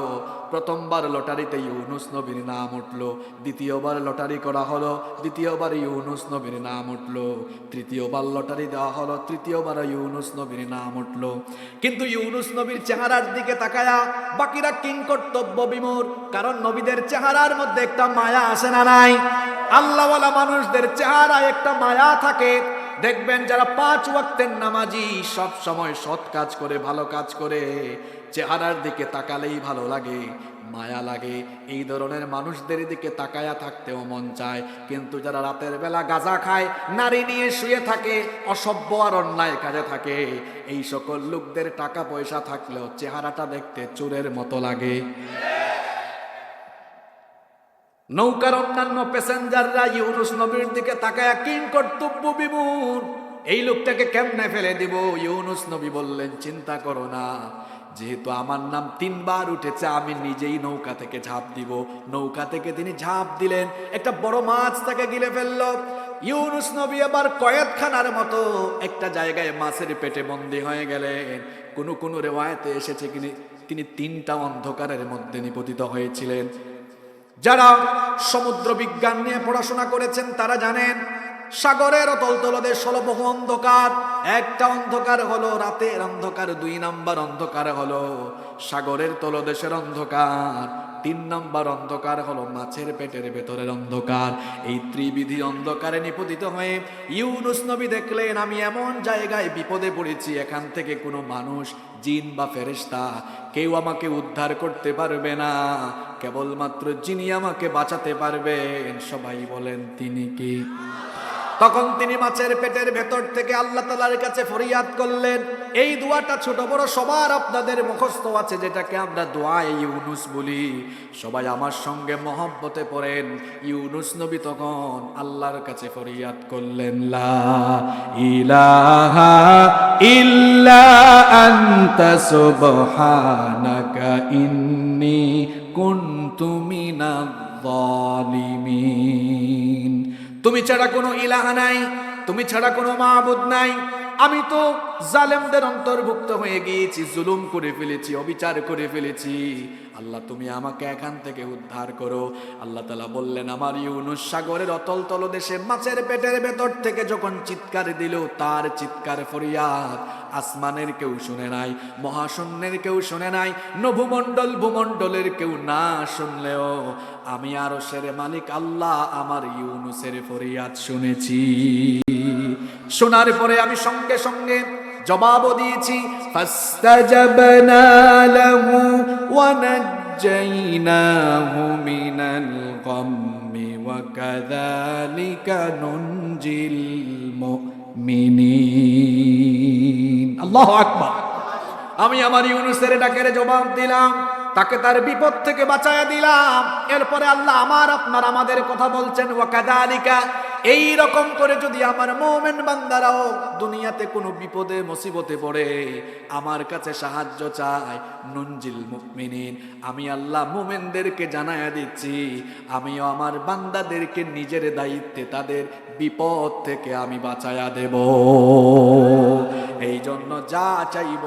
প্রথমবার লটারিতে ইউনুস নবীর নাম উঠলো, দ্বিতীয়বার লটারি করা হলো, দ্বিতীয়বার ইউনুস নবীর নাম উঠলো, তৃতীয়বার লটারি দেওয়া হলো, তৃতীয়বার ইউনুস নবীর নাম উঠলো। কিন্তু ইউনুস নবীর চেহারার দিকে তাকায়া বাকিরা কিংকর্তব্য বিমূঢ়, কারণ নবীদের চেহারার মধ্যে একটা মায়া আসে না নাই? আল্লাহওয়ালা মানুষদের চেহারায় একটা মায়া থাকে। দেখবেন যারা 5 ওয়াক্তের নামাজি, সব সময় সৎ কাজ করে, ভালো কাজ করে, চেহারার দিকে তাকালেই ভালো লাগে, মায়া লাগে। এই ধরনের মানুষদের দিকে তাকায়া থাকতেও মন চায়। কিন্তু যারা রাতের বেলা গাঁজা খায়, নারী নিয়ে শুয়ে থাকে, অসভ্য আর অন্যায় কাজে থাকে, এই সকল লোকদের টাকা পয়সা থাকলেও চেহারাটা দেখতে চোরের মতো লাগে। নৌকার অন্যান্য প্যাসেঞ্জাররা ইউনুস নবীর দিকে তাকায়া কিংকর্তব্য বিমূঢ়, এই লোকটাকে কেমনে ফেলে দিব? ইউনুস নবী বললেন, চিন্তা করো না, যেহেতু আমার নাম 3 বার উঠেছে, আমি নিজেই নৌকা থেকে ঝাঁপ দিব। নৌকা থেকে তিনি ঝাঁপ দিলেন, একটা বড় মাছ তাকে গিলে ফেলল। ইউনুস নবী আবার কয়েদখানার মতো একটা জায়গায় মাছের পেটে বন্দী হয়ে গেলেন। কোন রেওয়ায়েতে এসেছে তিনি 3টা অন্ধকারের মধ্যে নিপতিত হয়েছিলেন। যারা সমুদ্র বিজ্ঞান নিয়ে পড়াশোনা করেছেন তারা জানেন, সাগরের অতল তলদেশ হলো বহু অন্ধকার। একটা অন্ধকার হলো রাতের অন্ধকার, 2 নাম্বার অন্ধকার হলো সাগরের তলদেশের অন্ধকার, 3 নাম্বার অন্ধকার হলো মাছের পেটের ভেতরের অন্ধকার। এই ত্রিবিধি অন্ধকারে নিপতিত হয়ে ইউনুস নবী দেখলেন, আমি এমন জায়গায় বিপদে পড়েছি, এখান থেকে কোনো মানুষ, জিন বা ফেরেশতা কেউ আমাকে উদ্ধার করতে পারবে না, কেবলমাত্র যিনি আমাকে বাঁচাতে পারবেন। সবাই বলেন, তিনি কি? তখন তিনি মাছের পেটের ভেতর থেকে আল্লাহ তাআলার কাছে ফরিয়াদ করলেন। এই দোয়াটা ছোট বড় সবার আপনাদের মুখস্থ আছে, যেটাকে আমরা দোয়ায়ে ইউনুস বলি। সবাই আমার সঙ্গে মহব্বতে পড়েন। ইউনুস নবী তখন আল্লাহর কাছে ফরিয়াদ করলেন, লা ইলাহা ইল্লা আনতা সুবহানাকা ইন্নী কুনতু মিনাজ জালিমিন। তুমি ছাড়া কোনো ইলাহা নাই, তুমি ছাড়া কোনো মাবুদ নাই, আমি তো জালেমদের অন্তর্ভুক্ত হয়ে গিয়েছি, জুলুম করে ফেলেছি, অবিচার করে ফেলেছি। আল্লাহ তুমি আমাকে এখান থেকে উদ্ধার করো। আল্লাহ তাআলা বললেন, আমার ইউনুস সাগরের অতল তলদেশে মাছের পেটের ভেতর থেকে যখন চিৎকার দিল, তার চিৎকার ফরিয়াদ আসমানের কেউ শুনে নাই, মহাশূন্যের কেউ শুনে নাই, নভুমণ্ডল ভূমণ্ডলের কেউ না শুনলেও আমি আরশের মালিক আল্লাহ আমার ইউনুসের ফরিয়াদ শুনেছি। শোনার পরে আমি সঙ্গে সঙ্গে জবাবও দিয়েছি, ফাস্তাজাবনা লাহু ওয়া নাজ্জাইনাহু মিনাল গাম্মি ওয়া কাযালিকা নুনজিল মুমিনিন। আল্লাহু আকবার। আমি আমার ইউনুসের ডাকের জবাব দিলাম, তাকে তার বিপদ থেকে বাঁচায়া দিলাম। এরপরে আল্লাহ আমার আপনার আমাদের কথা বলছেন, ওয়া কাযালিকা, এই রকম করে যদি আমার মুমিন বান্দারাও দুনিয়াতে কোনো বিপদে মুসিবতে পড়ে আমার কাছে সাহায্য চায়, নুনজিল মুমিনিন, আমি আল্লাহ মুমিনদেরকে জানায়া দিচ্ছি, আমিও আমার বান্দাদেরকে নিজের দায়িত্বে তাদের বিপদ থেকে আমি বাঁচায়া দেব। এই জন্য যা চাইব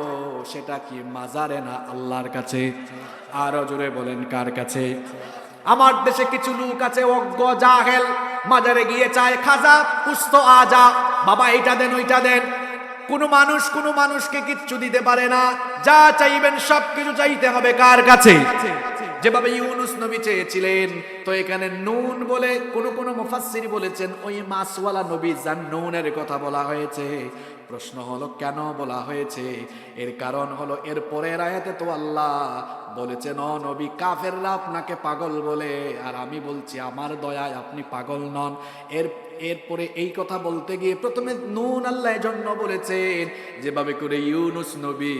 সেটা কি মাজারে না আল্লাহর কাছে? আরো জোরে বলেন কার কাছে? আমার দেশে কিছু লোক আছে অজ্ঞ জাহেল, মাজারে গিয়ে চায় খাজা পুস্ত আজা, বাবা এইটা দেন ওইটা দেন। কোন মানুষকে কিচ্ছু দিতে পারে না। যা চাইবেন সবকিছু চাইতে হবে কার কাছে? যেভাবে ইউনুস নবী চেয়েছিলেন। তো এখানে নুন বলে কোন মুফাসসির বলেছেন ওই মাছওয়ালা নবী জান্নুনের কথা বলা হয়েছে। প্রশ্ন হলো কেন বলা হয়েছে? এর কারণ হলো এর পরের আয়াতে তো আল্লাহ বলেছেন, ও নবী, কাফেররা আপনাকে পাগল বলে, আর আমি বলছি আমার দয়ায় আপনি পাগল নন। এরপরে এই কথা বলতে গিয়ে প্রথমে নুন আল্লাহ জন্য বলেছেন, যেভাবে করে ইউনুস নবী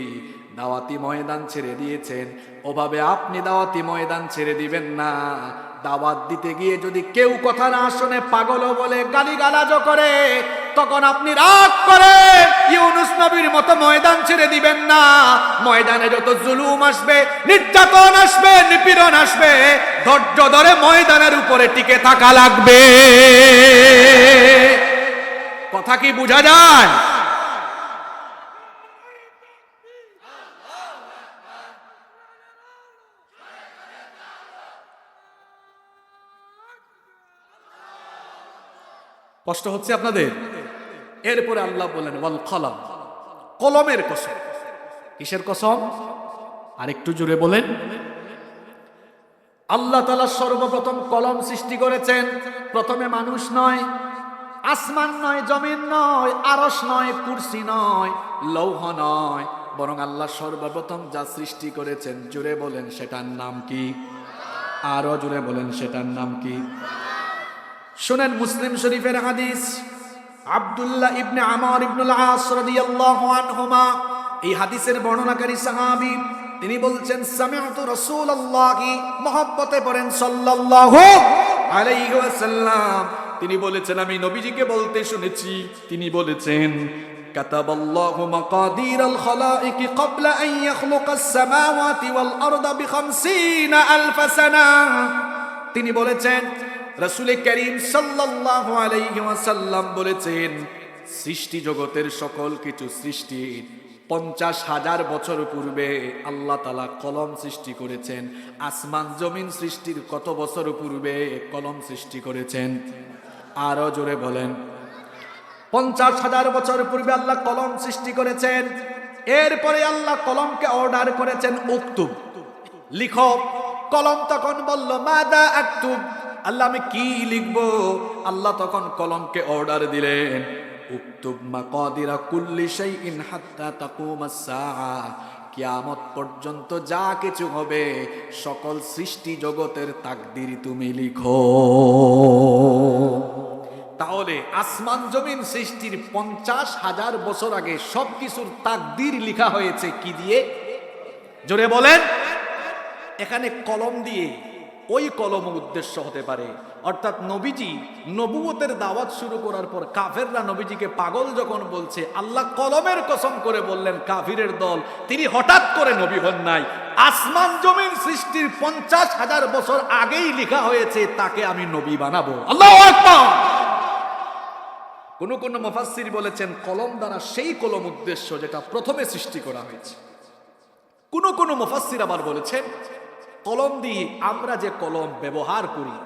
দাওয়াতি ময়দান ছেড়ে দিয়েছেন, ওভাবে আপনি দাওয়াতি ময়দান ছেড়ে দিবেন না। দাওয়াত দিতে গিয়ে যদি কেউ কথা না শুনে পাগল বলে গালিগালাজ করে, তখন আপনি রাগ করে ইউনুস নবীর মতো ময়দান ছেড়ে দিবেন না। ময়দানে যত জুলুম আসবে, নির্যাতন আসবে, নিপীড়ন আসবে, ধৈর্য ধরে ময়দানের উপরে টিকে থাকা লাগবে। কথা কি বোঝা যায়? কষ্ট হচ্ছে আপনাদের? এরপরে আল্লাহ বলেন ওয়াল কলম, কলমের কসম। কিসের কসম? আরেকটু জোরে বলেন। আল্লাহ তাআলা সর্বপ্রথম কলম সৃষ্টি করেছেন। প্রথমে মানুষ নয়, আসমান নয়, জমিন নয়, আরশ নয়, কুরসি নয়, লৌহ নয়, বরং আল্লাহ সর্বপ্রথম যা সৃষ্টি করেছেন, জোরে বলেন সেটার নাম কি? আরো জোরে বলেন সেটার নাম কি? শুনেন, মুসলিম শরীফের হাদিস, আব্দুল্লাহ ইবনে আমর ইবনুল আস রাদিয়াল্লাহু আনহুমা, এই হাদিসের বর্ণনাকারী সাহাবী, তিনি বলছেন সামি'তু রাসূলুল্লাহি, মহব্বতে পড়েন সাল্লাল্লাহু আলাইহি ওয়াসাল্লাম, তিনি বলেছেন আমি নবীজিকে বলতে শুনেছি, তিনি বলেছেন কাতাবাল্লাহু মাকাদিরাল খালাইকি ক্বাবলা আন ইয়াখলুকাস সামাওয়াতি ওয়াল আরদা বি50 আলফ সানা। তিনি বলেছেন, রাসূল করিম সাল্লাল্লাহু আলাইহি ওয়াসাল্লাম বলেছেন, সৃষ্টি জগতের সকল কিছু সৃষ্টির 50,000 বছর পূর্বে আল্লাহ তাআলা কলম সৃষ্টি করেছেন। আসমান জমিন সৃষ্টির কত বছর পূর্বে কলম সৃষ্টি করেছেন? আরো জোরে বলেন। 50,000 বছর পূর্বে আল্লাহ কলম সৃষ্টি করেছেন। এরপরে আল্লাহ কলমকে অর্ডার করেছেন উক্তুব, লিখো। কলম তখন বলল মাদা আক্তুব, আল্লাহ আমি কি লিখব? আল্লাহ তখন কলমকে অর্ডার দিলেন উক্তুব মাকাদিরা কুল্লি শাইইন হাত্তা তাকুমাস সাআ, কিয়ামত পর্যন্ত যা কিছু হবে সকল সৃষ্টি জগতের তাকদীর তুমি লিখো। তাহলে আসমান জমিন সৃষ্টির 50,000 বছর আগে সবকিছুর তাকদীর লেখা হয়েছে কি দিয়ে? জোরে বলেন। এখানে কলম দিয়ে ওই কলম উদ্দেশ্য হতে পারে, অর্থাৎ নবীজি নবুয়তের দাওয়াত শুরু করার পর কাফেররা নবীজিকে পাগল যখন বলছে, আল্লাহ কলমের কসম করে বললেন কাফিরের দল, তিনি হঠাৎ করে নবী হন নাই, আসমান জমিন সৃষ্টির 50,000 বছর আগেই লেখা হয়েছে, তাকে আমি নবী বানাবো। আল্লাহু আকবার। কোন মুফাসসির বলেছেন কলম দ্বারা সেই কলম উদ্দেশ্য যেটা প্রথমে সৃষ্টি করা হয়েছে। কোন মুফাসসির আবার বলেছেন কলম দিয়ে আমরা যে কলম ব্যবহার করি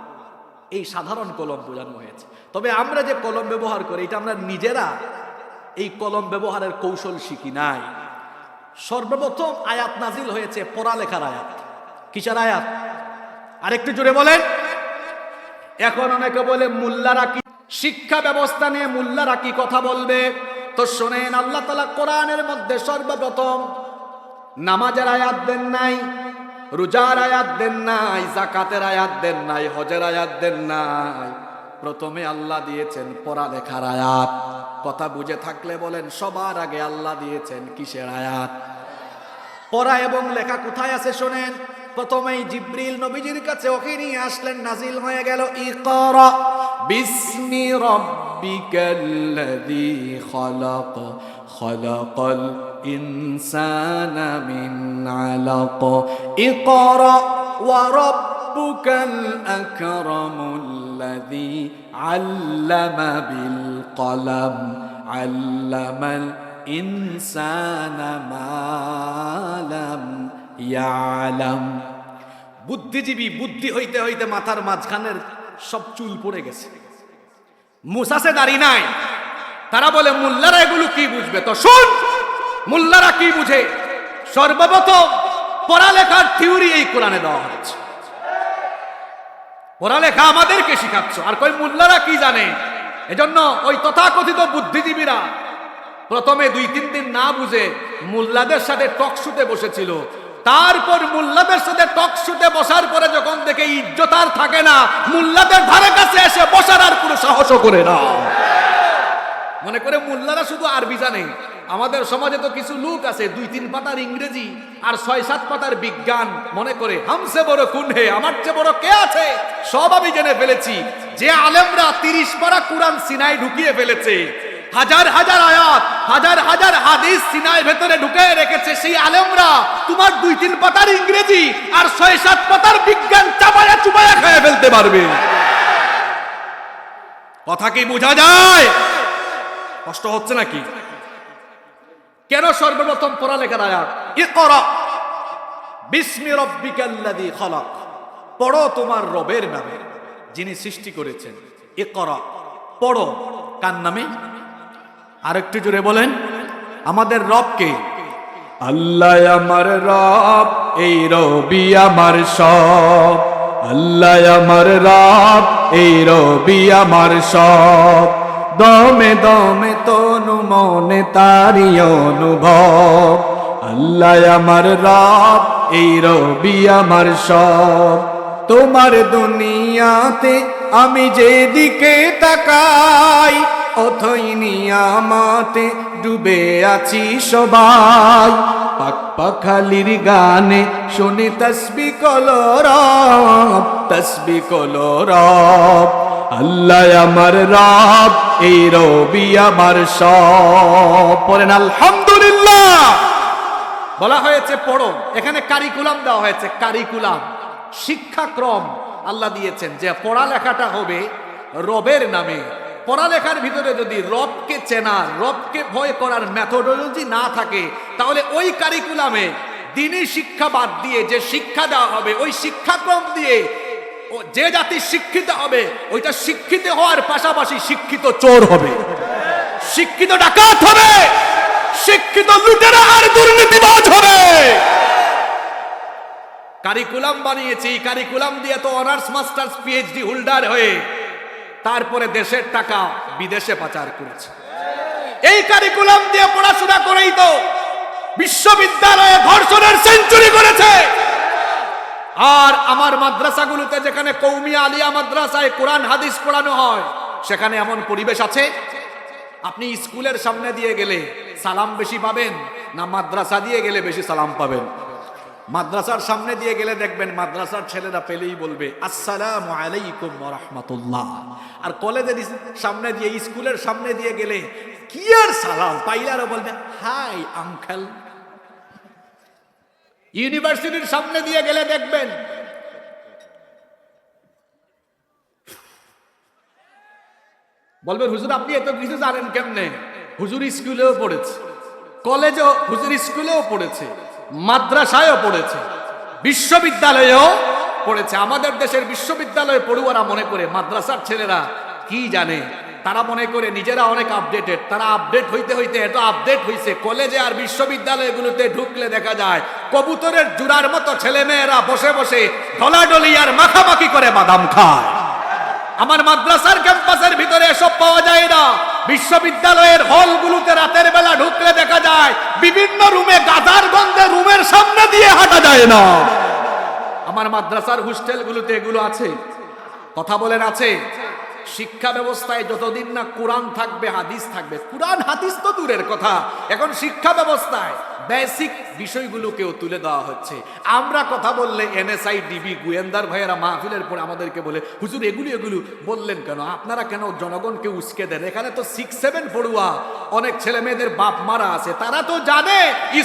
এই সাধারণ কলম বোঝানো হয়েছে। তবে আমরা যে কলম ব্যবহার করি এটা আমরা নিজেরা এই কলম ব্যবহারের কৌশল শিখি নাই। সর্বপ্রথম আয়াত নাজিল হয়েছে পড়ালেখার আয়াত। কিসের আয়াত? আরেকটু জোরে বলেন। এখন অনেকে বলে মুল্লারা কি শিক্ষা ব্যবস্থা নিয়ে মুল্লারা কি কথা বলবে? তো শোনেন, আল্লাহ তাআলা কোরআনের মধ্যে সর্বপ্রথম নামাজের আয়াত দেন নাই, রোজার আয়াত দেন নাই, যাকাতের আয়াত দেন নাই, হজের আয়াত দেন নাই। প্রথমে আল্লাহ দিয়েছেন পড়ালেখার আয়াত। কথা বুঝে থাকলে বলেন সবার আগে আল্লাহ দিয়েছেন কিসের আয়াত? পড়া এবং লেখা কোথায় আছে শোনেন। প্রথমেই জিবরিল নবীজির কাছে ওহী নিয়ে আসলেন, নাজিল হয়ে গেল ইকরা বিসমি রাব্বিকাল্লাযী খালাক খালাকাল ইনসানা মিন আলাক ইকরা ওয়া রাব্বুকাল আকরামুল্লাযী আল্লামা বিল কলম আল্লামাল ইনসানা মা লাম ইয়ালাম। বুদ্ধিজীবী বুদ্ধি হইতে হইতে মাথার মাঝখানের সব চুল পড়ে গেছে, মুসাসে দাড়ি নাই। তারা বলে মোল্লারা এগুলো কি বুঝবে? তো শুন, মোল্লারা কি বুঝে। সর্বপ্রথম পড়ালেখার থিওরি এই কোরআনে দেওয়া হচ্ছে। পড়ালেখা আমাদেরকে শিখাচ্ছ, আর কই মোল্লারা কি জানে। এজন্য ওই তথাকথিত বুদ্ধিজীবীরা প্রথমে 2-3 দিন না বুঝে মোল্লাদের সাথে টকশুতে বসেছিল। তারপর মোল্লাদের সাথে টকশুতে বসার পরে যখন দেখে ইজ্জত আর থাকে না, মোল্লাদের ধারে কাছে এসে বসার আর কোনো সাহসও করে না। মনে করে মোল্লারা শুধু আরবি জানে। আমাদের সমাজে তো কিছু লোক আছে 2-3 পাতার ইংরেজি আর 6-7 পাতার বিজ্ঞান, মনে করে হামসে বড় কোন হে, আমার চেয়ে বড় কে আছে। সব আমি জেনে ফেলেছি। যে আলেমরা 30 পারা কোরআন সিনায় ঢুকিয়ে ফেলেছে, হাজার হাজার আয়াত, হাজার হাজার হাদিস সিনায় ভেতরে ঢুকিয়ে রেখেছে, সেই আলেমরা তোমার 2-3 পাতার ইংরেজি আর 6-7 পাতার বিজ্ঞান চাবায়া চুবায়া খেয়ে ফেলতে পারবে। কথা কি বোঝা যায়? কষ্ট হচ্ছে নাকি? কেন সর্বপ্রথম পড়ালেখার আয়াত? ইকরা বিসমি রাব্বিকাল্লাযী খালাক, পড়ো তোমার রবের নামে যিনি সৃষ্টি করেছেন। ইকরা, পড়ো। কার নামে? আরেকটু জোরে বলেন, আমাদের রব কে? আল্লাহ আমার রব, এই রবি আমার সব। আল্লাহ আমার রব, এই রবি আমার সব। দমে দমে তনু মনে তারি অনুভব। আল্লাহ আমার রব, এই রবি আমার সব। তোমার দুনিয়াতে আমি যেদিকে তাকাই, অথই নিয়ামতে ডুবে আছি সবাই। পাক পাখালির গানে শুনি তসবিহ কলরব, তসবিহ কলরব। আল্লাহ আমার রব, এই রবি আমার সব। পড়েন আলহামদুলিল্লাহ। বলা হয়েছে পড়ো, এখানে কারিকুলাম দেওয়া হয়েছে। কারিকুলাম, শিক্ষাক্রম আল্লাহ দিয়েছেন যে পড়ালেখাটা হবে রবের নামে। পড়ালেখার ভিতরে যদি রবকে চেনা, রবকে ভয় করার মেথোডোলজি না থাকে, তাহলে ওই কারিকুলামে দ্বীনি শিক্ষা বাদ দিয়ে যে শিক্ষা দেওয়া হবে, ওই শিক্ষাক্রম দিয়ে যে জাতি শিক্ষিত হবে, ওইটা শিক্ষিত হওয়ার পাশাপাশি শিক্ষিত চোর হবে, শিক্ষিত ডাকাত হবে, শিক্ষিত লুটেরা আর দুর্নীতিবাজ হবে। কারিকুলাম বানিয়েছি, কারিকুলাম দিয়ে তো অনার্স মাস্টার্স পিএইচডি হোল্ডার হয়ে তারপরে দেশের টাকা বিদেশে পাচার করেছে। এই কারিকুলাম দিয়ে পড়াশোনা করেই তো বিশ্ববিদ্যালয়ে ধর্ষণের সেঞ্চুরি করেছে। আর আমার মাদ্রাসাগুলোতে, যেখানে কওমিয়া আলিয়া মাদ্রাসায় কোরআন হাদিস পড়ানো হয়, সেখানে এমন পরিবেশ আছে, আপনি স্কুলের সামনে দিয়ে গেলে সালাম বেশি পাবেন না মাদ্রাসা দিয়ে গেলে বেশি সালাম পাবেন? মাদ্রাসার সামনে দিয়ে গেলে দেখবেন মাদ্রাসার ছেলেরা পেলেই বলবে আসসালামু আলাইকুম ওয়া রাহমাতুল্লাহ। আর কলেজের সামনে দিয়ে, স্কুলের সামনে দিয়ে গেলে কি আর সালাম, পাইলারও বলবে হাই আঙ্কেল। ইউনিভার্সিটির সামনে দিয়ে গেলে দেখবেন বলবেন হুজুর আপনি এত কিছু জানেন কেমনে? হুজুর স্কুলেও পড়েছে, কলেজেও হুজুর স্কুলেও পড়েছে, মাদ্রাসায়ও পড়েছে, বিশ্ববিদ্যালয়েও পড়েছে। আমাদের দেশের বিশ্ববিদ্যালয়ে পড়ুয়ারা মনে করে মাদ্রাসার ছেলেরা কি জানে, তারা মনে করে নিজেরা অনেক আপডেটেড। তারা আপডেট হইতে হইতে এত আপডেট হইছে, কলেজে আর বিশ্ববিদ্যালয়গুলোতে ঢুকলে দেখা যায় কবুতরের জুড়ার মতো ছেলে মেয়েরা বসে বসে ঢলাঢলি আর মাখামাখি করে বাদাম খায়। আমার মাদ্রাসার ক্যাম্পাসের ভিতরে এসব পাওয়া যায় না। বিশ্ববিদ্যালয়ের হলগুলোতে রাতের বেলা ঢুকলে দেখা যায় বিভিন্ন রুমে গাজার গন্ধে রুমের সামনে দিয়ে হাঁটা যায় না। আমার মাদ্রাসার হোস্টেলগুলোতে এগুলো আছে। কথা বলেন আছে? শিক্ষা ব্যবস্থায় যতদিন না কোরআন থাকবে, হাদিস থাকবে, কোরআন হাদিস তো দূরের কথা, এখন শিক্ষা ব্যবস্থায় বেসিক বিষয়গুলোকেও তুলে দেওয়া হচ্ছে। আমরা কথা বললে এনএসআই, ডিবি, গোয়েন্দার ভাইয়েরা মাহফিলের পরে আমাদেরকে বলে হুজুর এগুলো বললেন কেন? আপনারা কেন জনগণকে উস্কে দেন? এখানে তো 6-7 পড়ুয়া অনেক ছেলে মেয়েদের বাপ মারা আছে, তারা তো জানে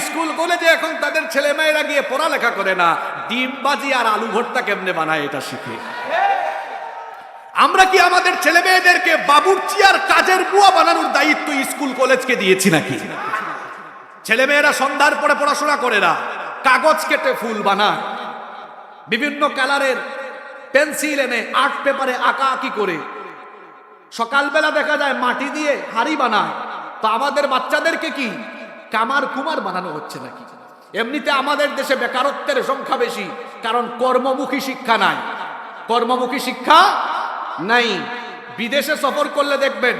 স্কুল কলেজে এখন তাদের ছেলে মেয়েরা গিয়ে পড়ালেখা করে না, ডিম বাজি আর আলু ভর্তা কেমনে বানায় এটা শিখে। আমরা কি আমাদের ছেলে মেয়েদেরকে বাবুর্চি আর কাজের বুয়া বানানোর দায়িত্ব স্কুল কলেজকে দিয়েছি নাকি? ছেলেমেয়েরা সন্ধ্যার পরে পড়াশোনা করে না, কাগজ কেটে ফুল বানায়, বিভিন্ন কালারের পেন্সিল এনে আর্ট পেপারে আঁকাআঁকি করে। সকালবেলা দেখা যায় মাটি দিয়ে হাড়ি বানায়। তো আমাদের বাচ্চাদেরকে কি কামার কুমার বানানো হচ্ছে নাকি? এমনিতে আমাদের দেশে বেকারত্বের সংখ্যা বেশি, কারণ কর্মমুখী শিক্ষা নাই। কর্মমুখী শিক্ষা নাই। বিদেশে সফর করলে দেখবেন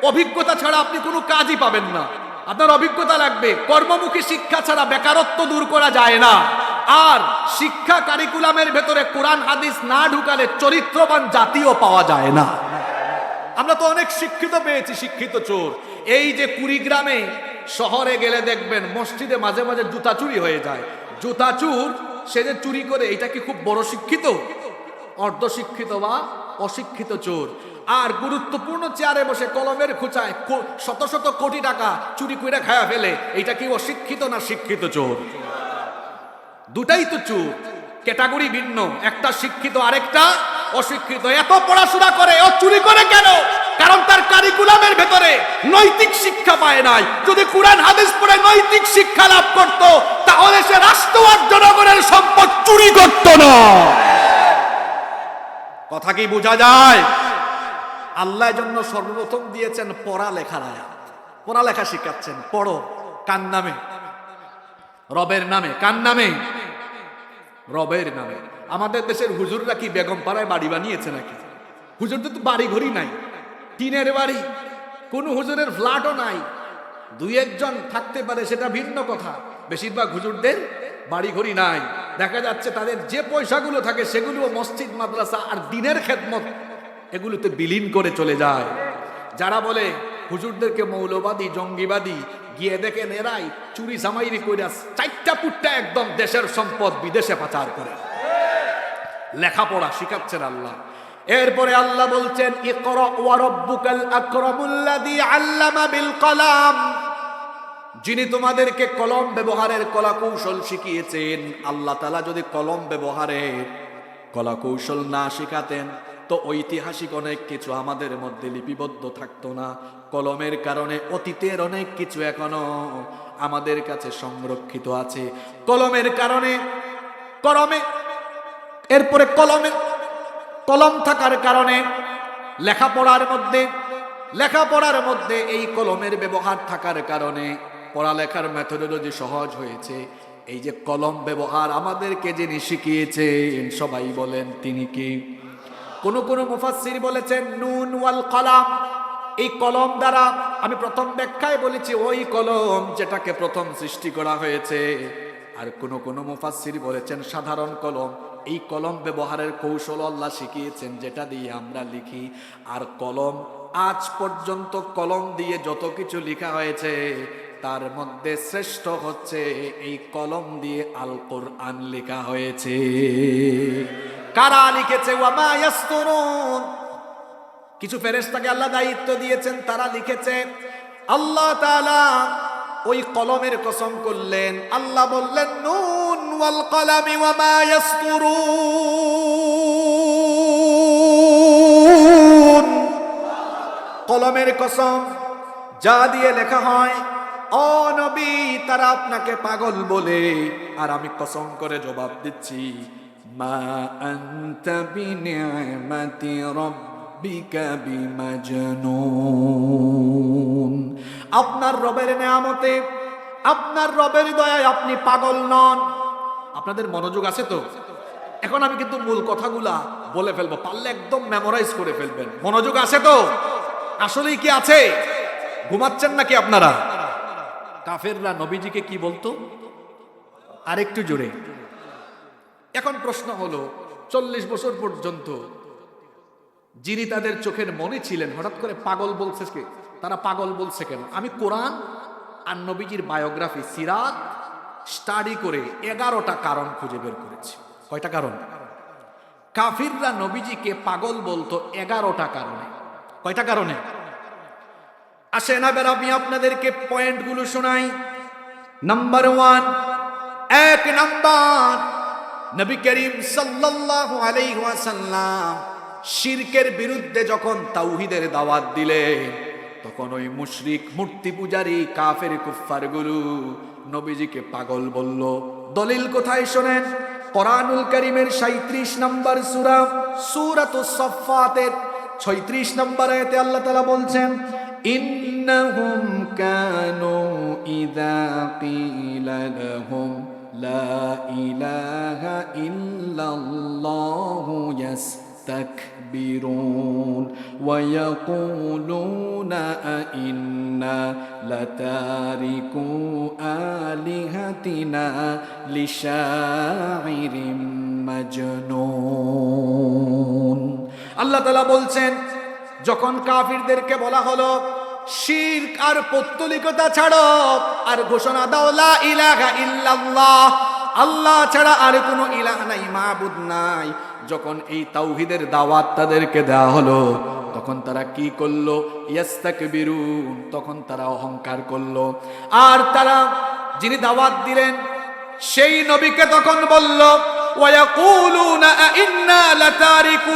অভিজ্ঞতা ছাড়া আপনি কোনো কাজই পাবেন না, আপনার অভিজ্ঞতা লাগবে। কর্মমুখী শিক্ষা ছাড়া বেকারত্ব দূর করা যায় না। আর শিক্ষা কারিকুলামের ভেতরে কোরআন হাদিস না ঢুকালে চরিত্রবান জাতিও পাওয়া যায় না। আমরা তো অনেক শিক্ষিত পেয়েছি, শিক্ষিত চোর। এই যে কুড়িগ্রামে শহরে গেলে দেখবেন মসজিদে মাঝে মাঝে জুতা চুরি হয়ে যায়। জুতা চুর, সে যে চুরি করে, এটা কি খুব বড় শিক্ষিত? অর্ধশিক্ষিত বা অশিক্ষিত চোর। আর গুরুত্বপূর্ণ চেয়ারে বসে কলমের খোঁচায় শত শত কোটি টাকা চুরি করে খায়া ফেলে, এটা কি অশিক্ষিত না শিক্ষিত চোর? দুটাই তো চোর, ক্যাটাগরি ভিন্ন। একটা শিক্ষিত, আরেকটা অশিক্ষিত। এত পড়াশোনা করে ও চুরি করে কেন? কারণ তার কারিকুলামের ভেতরে নৈতিক শিক্ষা পায় নাই। যদি কোরআন হাদিস পড়ে নৈতিক শিক্ষা লাভ করত, তাহলে সে রাষ্ট্র আর জনগণের সম্পদ চুরি করত না। কথা কি বোঝা যায়? আল্লাহ জন্য সর্বপ্রথম দিয়েছেন পড়ালেখার আয়াত। পড়ালেখা শিখাচ্ছেন, পড়ো। কার নামে? রবের নামে। কার নামে? রবের নামে। আমাদের দেশের হুজুররা কি বেগম পাড়ায় বাড়ি বানিয়েছে নাকি? হুজুরদের তো বাড়ি ঘড়ি নাই, টিনের বাড়ি। কোন হুজুরের ফ্ল্যাটও নাই। দুই একজন থাকতে পারে, সেটা ভিন্ন কথা। বেশিরভাগ হুজুরদের বাড়ি ঘড়ি নাই। দেখা যাচ্ছে তাদের যে পয়সাগুলো থাকে সেগুলো মসজিদ, মাদ্রাসা আর দিনের খেদমত, এগুলোতে বিলীন করে চলে যায়। যারা বলে হুজুরদেরকে মৌলবাদী, জঙ্গিবাদী, গিয়ে দেখেন এরাই চুরি জামাইরি কইরা চারটা পুট্টা একদম দেশের সম্পদ বিদেশে পাচার করে। লেখাপড়া শিখাচ্ছেন আল্লাহ। এরপরে আল্লাহ বলছেন, ইকরা ওয়া রাব্বুকাল আকরামুল্লাযী আল্লামা বিল কলাম। যিনি তোমাদেরকে কলম ব্যবহারের কলা কৌশল শিখিয়েছেন। আল্লাহ তাআলা যদি কলম ব্যবহারের কলা কৌশল না শিখাতেন, তো ঐতিহাসিক অনেক কিছু আমাদের মধ্যে লিপিবদ্ধ থাকতো না। কলমের কারণে অতীতের অনেক কিছু এখনো আমাদের কাছে সংরক্ষিত আছে। কলমের কারণে এরপরে কলম থাকার কারণে লেখাপড়ার মধ্যে এই কলমের ব্যবহার থাকার কারণে পড়ালেখার মেথোডোলজি সহজ হয়েছে। এই যে কলম ব্যবহার আমাদেরকে যিনি শিখিয়েছেন, সবাই বলেন তিনি কি? কোন মুফাসসির বলেছেন নুন ওয়াল কলাম। এই কলম দ্বারা, আমি প্রথম ব্যাখ্যায় বলেছি ওই কলম যেটাকে প্রথম সৃষ্টি করা হয়েছে। আর কোন মুফাসসির বলেছেন সাধারণ কলম। এই কলম ব্যবহারের কৌশল আল্লাহ শিখিয়েছেন, যেটা দিয়ে আমরা লিখি। আর কলম, আজ পর্যন্ত কলম দিয়ে যত কিছু লেখা হয়েছে তার মধ্যে শ্রেষ্ঠ হচ্ছে এই কলম দিয়ে আল কোরআন লেখা হয়েছে। কারা লিখেছে? ওয়া মা ইয়াসতুরুন। কিছু ফেরেশতাকে আল্লাহ দায়িত্ব দিয়েছেন, তারা লিখেছে। আল্লাহ তাআলা ওই কলমের কসম করলেন। আল্লাহ বললেন, নুন ওয়াল কলামি ওয়া মা ইয়াসতুরুন। কলমের কসম, যা দিয়ে লেখা হয়। ও নবী, তারা আপনাকে পাগল বলে, আর আমি কসম করে জবাব দিচ্ছি, মা আনতা বিনিআমাতি রাব্বিকা বিমাজনুন। আপনার রবের নেয়ামতে, আপনার রবের দয়ায় আপনি পাগল নন। আপনাদের মনোযোগ আছে তো? এখন আমি কিন্তু মূল কথাগুলা বলে ফেলবো, পারলে একদম মেমোরাইজ করে ফেলবেন। মনোযোগ আছে তো? আসলেই কি আছে? ঘুমাচ্ছেন নাকি আপনারা? কাফেররা নবীজিকে কি বলতো? আরেকটু জোরে। এখন প্রশ্ন হলো, 40 বছর পর্যন্ত যিনি তাদের চোখের মনে ছিলেন, হঠাৎ করে পাগল বলছে কে? তারা পাগল বলছে কেন? আমি কোরআন আর নবীজির বায়োগ্রাফি, সিরাত স্টাডি করে 11টা কারণ খুঁজে বের করেছি। কয়টা কারণ? কাফিররা নবীজিকে পাগল বলতো 11টা কারণে। কয়টা কারণে? আসেন এবার আমি আপনাদেরকে পয়েন্টগুলো শোনাই। নাম্বার 1, 1 নাম্বার, নবী করিম সাল্লাল্লাহু আলাইহি ওয়াসাল্লাম শিরকের বিরুদ্ধে যখন তাওহীদের দাওয়াত দিলেন, তখন ওই মুশরিক মূর্তি পূজারী কাফের কুফফার গুরু নবীজিকে পাগল বলল। দলিল কোথায় শোনেন? কোরআনুল কারীমের 37 নম্বর সূরা সূরাতুস সাফফাতের 36 নম্বর আয়াতে আল্লাহ তাআলা বলছেন, ইন্নাহুম কানু ইযা কিলা লাহুম লা ইলাহা ইল্লাল্লাহু يستكبرون ويقولون أئنا لتاركو آلهتنا لشاعر مجنون। আল্লাহ তাআলা বলছেন, যখন কাফিরদেরকে বলা হলো শিরক আর পৌত্তলিকতা ছাড়ো আর ঘোষণা দাও লা ইলাহা ইল্লাল্লাহ, আল্লাহ ছাড়া আর কোনো ইলাহ নাই, মাবুদ নাই, যখন এই তাওহীদের দাওয়াত তাদেরকে দেওয়া হলো তখন তারা কি করলো? ইস্তাকবিরুন, তখন তারা অহংকার করলো। আর তারা যিনি দাওয়াত দিলেন সেই নবীকে তখন বলল, ওয়ায়াকুলুনা আইন্না লাতারিকু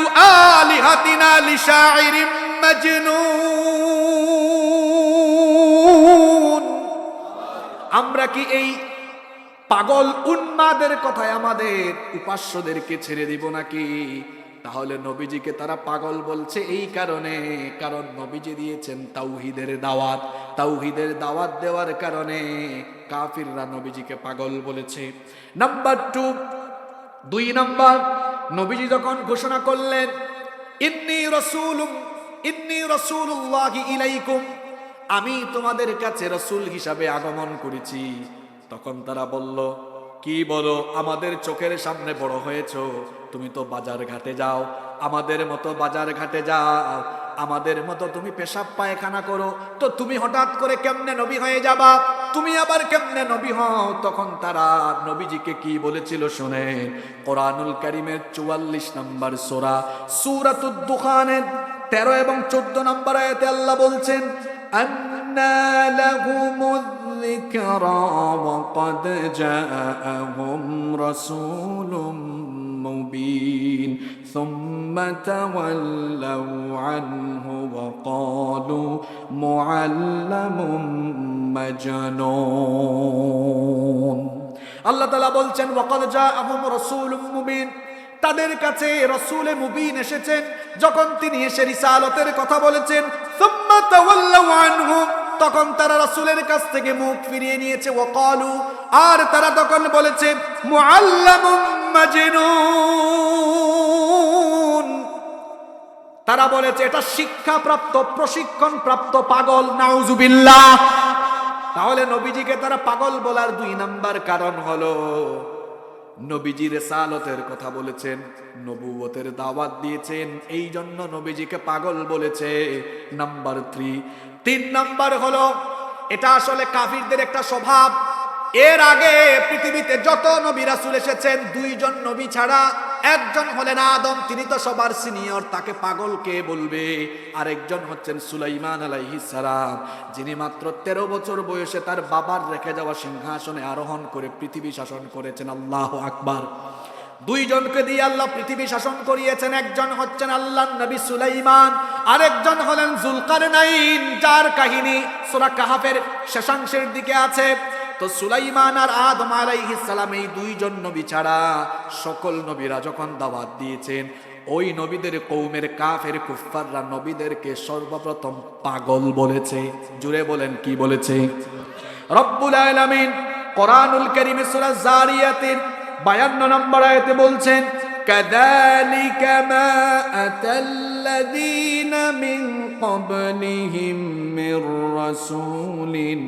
আলিহাতিনা লিশাইরিম মাজনুন, আমরা কি এই পাগল উন্মাদের কথায় আমাদের উপাস্যদেরকে ছেড়ে দিব নাকি? তাহলে নবীজিকে তারা পাগল বলছে এই কারণে, কারণ নবীজি দিয়েছেন তাওহীদের দাওয়াত। তাওহীদের দাওয়াত দেওয়ার কারণে কাফিররা নবীজিকে পাগল বলেছে। নাম্বার 2 নাম্বার, নবীজি যখন ঘোষণা করলেন ইন্নী রাসূলুল্লাহি ইলাইকুম, আমি তোমাদের কাছে রাসূল হিসাবে আগমন করেছি, তখন তারা বলল, কি বলো, আমাদের চোখের সামনে বড় হয়েছো, তুমি তো বাজার ঘাটে যাও, আমাদের মতো বাজার ঘাটে যাও, আমাদের মতো তুমি পেশাব পায়খানা করো, তো তুমি হঠাৎ করে কেমনে নবী হয়ে যাবা? তুমি আবার কেমনে নবী হও? তখন তারা নবীজিকে কি বলেছিল শুনে, কোরআনুল কারীমের 44 নম্বর সূরা সূরাতুদ দুখানের 13 এবং 14 নম্বর আয়াতে আল্লাহ বলছেন, আন্না লাহুমুয যিকরা ওয়া ক্বাদ জাআহুম রাসূলুম মুবিন সুম্মা তাওয়াল্লাউ আনহু ওয়া ক্বালু মুআল্লামুম মাজনুন। আল্লাহ তাআলা বলছেন, ওয়া ক্বাদ জাআহুম রাসূলুম মুবিন, তাদের কাছে রাসূলে মুবিন এসেছেন, যখন তিনি এসে রিসালাতের কথা বলেছেন, সুম্মা তাওয়াল্লাউ আনহু, তখন তারা রাসূলের কাছ থেকে মুখ ফিরিয়ে নিয়েছে, ওয়াকালু, আর তারা তখন বলেছে মুআল্লামুম মাজনুন, তারা বলেছে এটা শিক্ষাপ্রাপ্ত প্রশিক্ষণ প্রাপ্ত পাগল, নাউজুবিল্লাহ। তাহলে নবীজিকে তারা পাগল বলার 2 নাম্বার কারণ হলো নবীজি রিসালাতের কথা বলেছেন, নবুয়তের দাওয়াত দিয়েছেন, এই জন্য নবীজিকে পাগল বলেছে। নাম্বার 3 নাম্বার হলো এটা আসলে কাফিরদের একটা স্বভাব। এর আগে পৃথিবীতে যত নবী রাসূল এসেছেন, 2 জন নবী ছাড়া একজন হলেন আদম, তিনি তো সবার সিনিয়র, তাকে পাগল কে বলবে? আরেকজন হচ্ছেন সুলাইমান আলাইহিস সালাম, যিনি মাত্র 13 বছর বয়সে তার বাবার রেখে যাওয়া সিংহাসনে আরোহণ করে পৃথিবী শাসন করেছেন। আল্লাহু আকবার। 2 জনকে দিয়ে আল্লাহ পৃথিবী শাসন করিয়েছেন। একজন হচ্ছেন আল্লাহর নবী সুলাইমান, আরেকজন হলেন যুলকারনাইন, যার কাহিনী সূরা কাহাফের শেষাংশের দিকে আছে। তো সুলাইমান আর আদম আলাইহিস সালাম, এই 2 জন নবী ছাড়া সকল নবীরা যখন দাওয়াত দিয়েছেন, ওই নবীদের কওমের কাফের কুফফাররা নবীদেরকে সর্বপ্রথম পাগল বলেছে। জুড়ে বলেন কি বলেছে? রব্বুল আলামিন কোরআনুল কারীমে সূরা জারিয়াতের 52 নম্বর আয়াতে বলছেন, কাযালিকা মা আতাল্লাযীনা মিন ক্বাবলিহিম মির রাসূলিন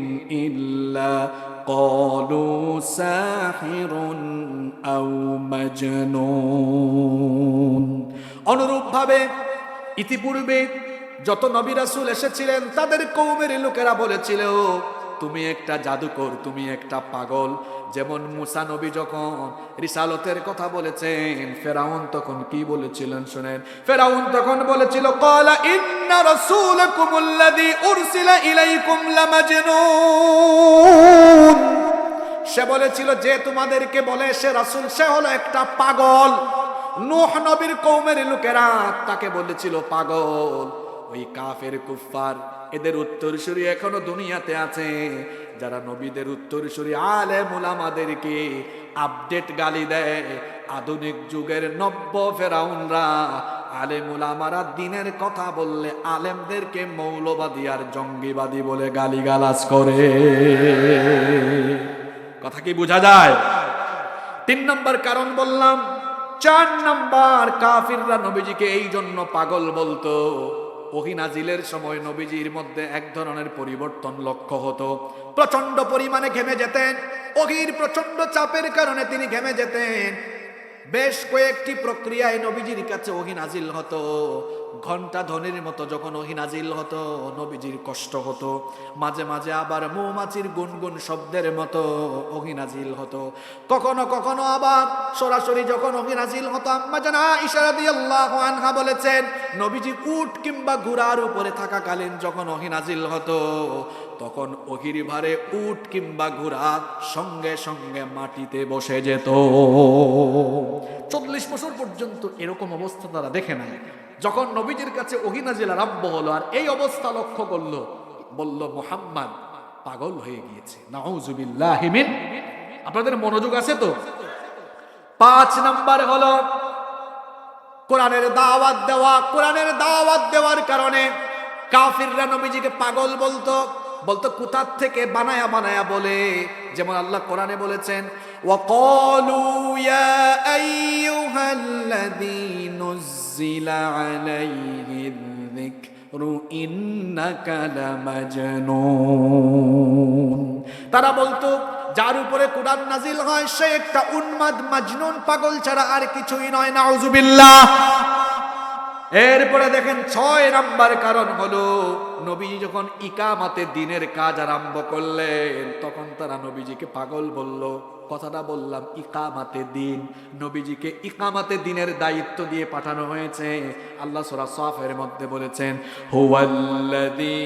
ইল্লা ক্বালু সাহিরুন আও মাজনুন। অনুরূপভাবে ইতিপূর্বে যত নবী রাসূল এসেছিলেন, তাদের কওমের লোকেরা বলেছিল তুমি একটা জাদুকর, তুমি একটা পাগল। যেমন মুসা নবী যখন রিসালতের কথা বলেছেন, ফেরাউন তখন কি বলেছিলেন শুনেন। ফেরাউন তখন বলেছিল, ক্বালা ইন্না রাসূলাকুমুল্লাযী উরসিলা ইলাইকুম লামাজনুন, সে বলেছিল যে তোমাদেরকে বলে সে রাসূল, সে হলো একটা পাগল। নূহ নবীর কওমের লোকেরা তাকে বলেছিল পাগল। ওই কাফের কুফফার এদের উত্তরসূরি এখনো দুনিয়াতে আছে, যারা নবীদের উত্তরসূরি আলেম উলামাদেরকে আপডেট গালি দেয়। আধুনিক যুগের নব্য ফেরাউনরা আলেম উলামারা দিনের কথা বললে আলেমদেরকে মৌলবাদী আর জঙ্গিবাদী বলে গালিগালাজ করে। কথা কি বোঝা যায়? 3 নম্বর কারণ বললাম। 4 নম্বর, কাফিররা নবীজিকে এই জন্য পাগল বলতো, ওহী নাজিলের সময় নবীজির মধ্যে এক ধরনের পরিবর্তন লক্ষ্য হতো। প্রচন্ড পরিমাণে ঘেমে যেতেন, ওহীর প্রচন্ড চাপের কারণে তিনি ঘেমে যেতেন। বেশ কয়েকটি প্রক্রিয়ায় নবীজির কাছে ওহী নাজিল হতো। ঘন্টা ধ্বনির মতো যখন ওহী নাজিল হতো নবীজির কষ্ট হতো। মাঝে মাঝে আবার মৌমাছির গুনগুন শব্দের মতো ওহী নাজিল হতো। কখনো কখনো আবার সরাসরি যখন ওহী নাজিল হতো, আম্মা জান আয়েশা রাদিয়াল্লাহু আনহা বলেছেন, নবীজি উট কিংবা ঘোড়ার উপরে থাকাকালীন যখন ওহী নাজিল হতো তখন ওহীর ভারে উট কিংবা ঘোড়া সঙ্গে সঙ্গে মাটিতে বসে যেত। 40 বছর পর্যন্ত এরকম অবস্থা তারা দেখে নাই। যখন নবীজির কাছে ওহী নাজিল আরম্ভ হলো আর এই অবস্থা লক্ষ্য করলো, বলল মুহাম্মদ পাগল হয়ে গিয়েছে। নাউযুবিল্লাহি মিন। আপনাদের মনোযোগ আছে তো? 5 নাম্বার হলো কোরআনের দাওয়াত দেওয়া। কোরআনের দাওয়াত দেওয়ার কারণে কাফিররা নবীজিকে পাগল বলতো। কোথা থেকে বানায়া বানায়া বলে। যেমন আল্লাহ কোরআনে বলেছেন, ওয়াকালু ইয়া আইয়ুহাল্লাযী নুজ্জিলা আলাইহিল যিকরু ইন্নাকা লামাজনুন। তারা বলতো যার উপরে কোরআন নাজিল হয় সে একটা উন্মাদ মাজনুন, পাগল ছাড়া আর কিছুই নয়। নাউযুবিল্লাহ। এরপরে দেখেন 6 নাম্বার কারণ হলো নবীজি যখন ইকামাতে দিনের কাজ আরম্ভ করলেন তখন তারা নবীজিকে পাগল বলল। কথাটা বললাম ইকামাতে দিন, নবীজিকে ইকামাতে দিনের দায়িত্ব দিয়ে পাঠানো হয়েছে। আল্লাহ সূরা সাফের মধ্যে বলেছেন, হুয়াল্লাযী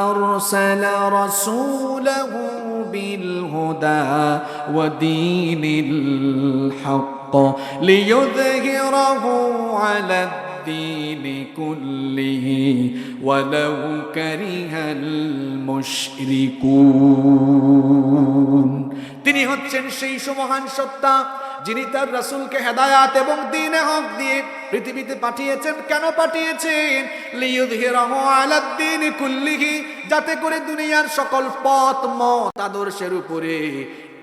আরসালা রাসূলাহু বিল হুদা ওয়া দীনিল হক লিইয়ুযহিরাহু আলা الدين كله ولو كره المشركون। তিনি হচ্ছেন সেই মহান সত্তা যিনি তার রাসূলকে হেদায়াত এবং দ্বীনে হক দিয়ে পৃথিবীতে পাঠিয়েছেন। কেন পাঠিয়েছেন? লিইয়ুযহিরাহু আলাদ দ্বীনি কুল্লিহি, যাতে করে দুনিয়ার সকল পথ মত আদর্শের উপরে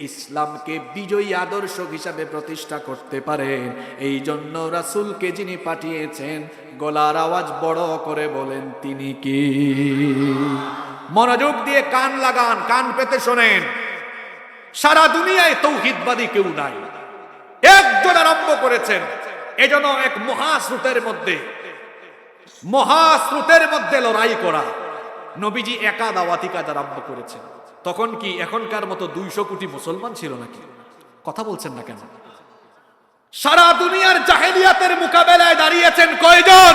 ইসলামকে বিজয়ী আদর্শ হিসাবে প্রতিষ্ঠা করতে পারেন। এই জন্য রাসূলকে যিনি পাঠিয়েছেন গলার আওয়াজ বড় করে বলেন তিনি কি। মনোযোগ দিয়ে কান লাগান, কান পেতে শোনেন। সারা দুনিয়ায় তাওহীদবাদী কেউ নাই, একজন আরম্ভ করেছেন। এজন্য এক মহাস্রোতের মধ্যে লড়াই করা। নবীজি একা দাওয়াতি কাজ আরম্ভ করেছেন। তখন কি এখনকার মতো 200 কোটি মুসলমান ছিল নাকি? কথা বলছেন না কেন? সারা দুনিয়ার জাহেলিয়াতের মোকাবেলায় দাঁড়িয়েছেন কয়জন?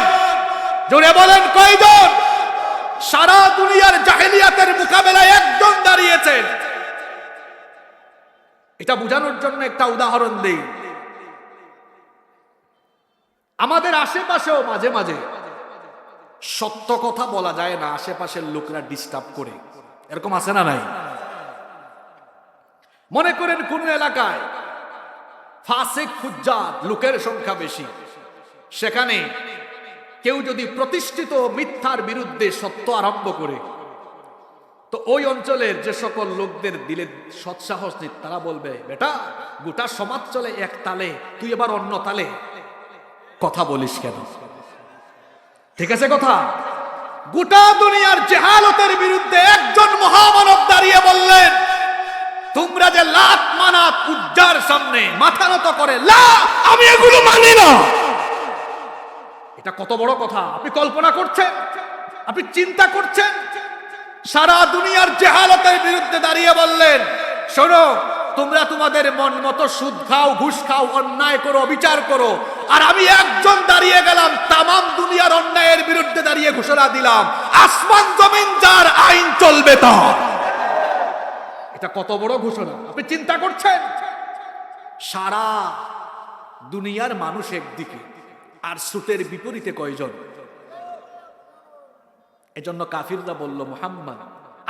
জোরে বলেন কয়জন? সারা দুনিয়ার জাহেলিয়াতের মোকাবেলায় একজন দাঁড়িয়েছেন। এটা বোঝানোর জন্য একটা উদাহরণ দেই। আমাদের আশেপাশেও মাঝে মাঝে সত্য কথা বলা যায় না, আশেপাশের লোকরা ডিস্টার্ব করে। এরকম আছে না নাই? মনে করেন কোন এলাকায় ফাসিক ফুজ্জার লোকের সংখ্যা বেশি, সেখানে কেউ যদি প্রতিষ্ঠিত মিথ্যার বিরুদ্ধে সত্য আরম্ভ করে, তো ওই অঞ্চলের যে সকল লোকদের দিলে সৎসাহস নেই, তারা বলবে বেটা গোটা সমাজ চলে এক তালে, তুই এবার অন্য তালে কথা বলিস কেন? ঠিক আছে কথা? গোটা দুনিয়ার জাহালতের বিরুদ্ধে একজন মহামানব দাঁড়িয়ে বললেন, তোমরা যে লাত মানাত উজ্জার সামনে মাথা নত করে, লা আমি এগুলো মানি না। এটা কত বড় কথা আপনি কল্পনা করছেন? আপনি চিন্তা করছেন? সারা দুনিয়ার জাহালতের বিরুদ্ধে দাঁড়িয়ে বললেন, শোনো তোমরা তোমাদের মন মতো সুদ খাও, ঘুষ খাও, অন্যায় করো, বিচার করো, আর আমি একজন দাঁড়িয়ে গেলাম তামাম দুনিয়ার অন্যায়ের বিরুদ্ধে দাঁড়িয়ে ঘোষণা দিলাম আসমান জমিন যার আইন চলবে তার। এটা কত বড় ঘোষণা আপনি চিন্তা করছেন? সারা দুনিয়ার মানুষ একদিকে আর সুতের বিপরীতে কয়জন? এজন্য কাফিররা বলল, মুহাম্মদ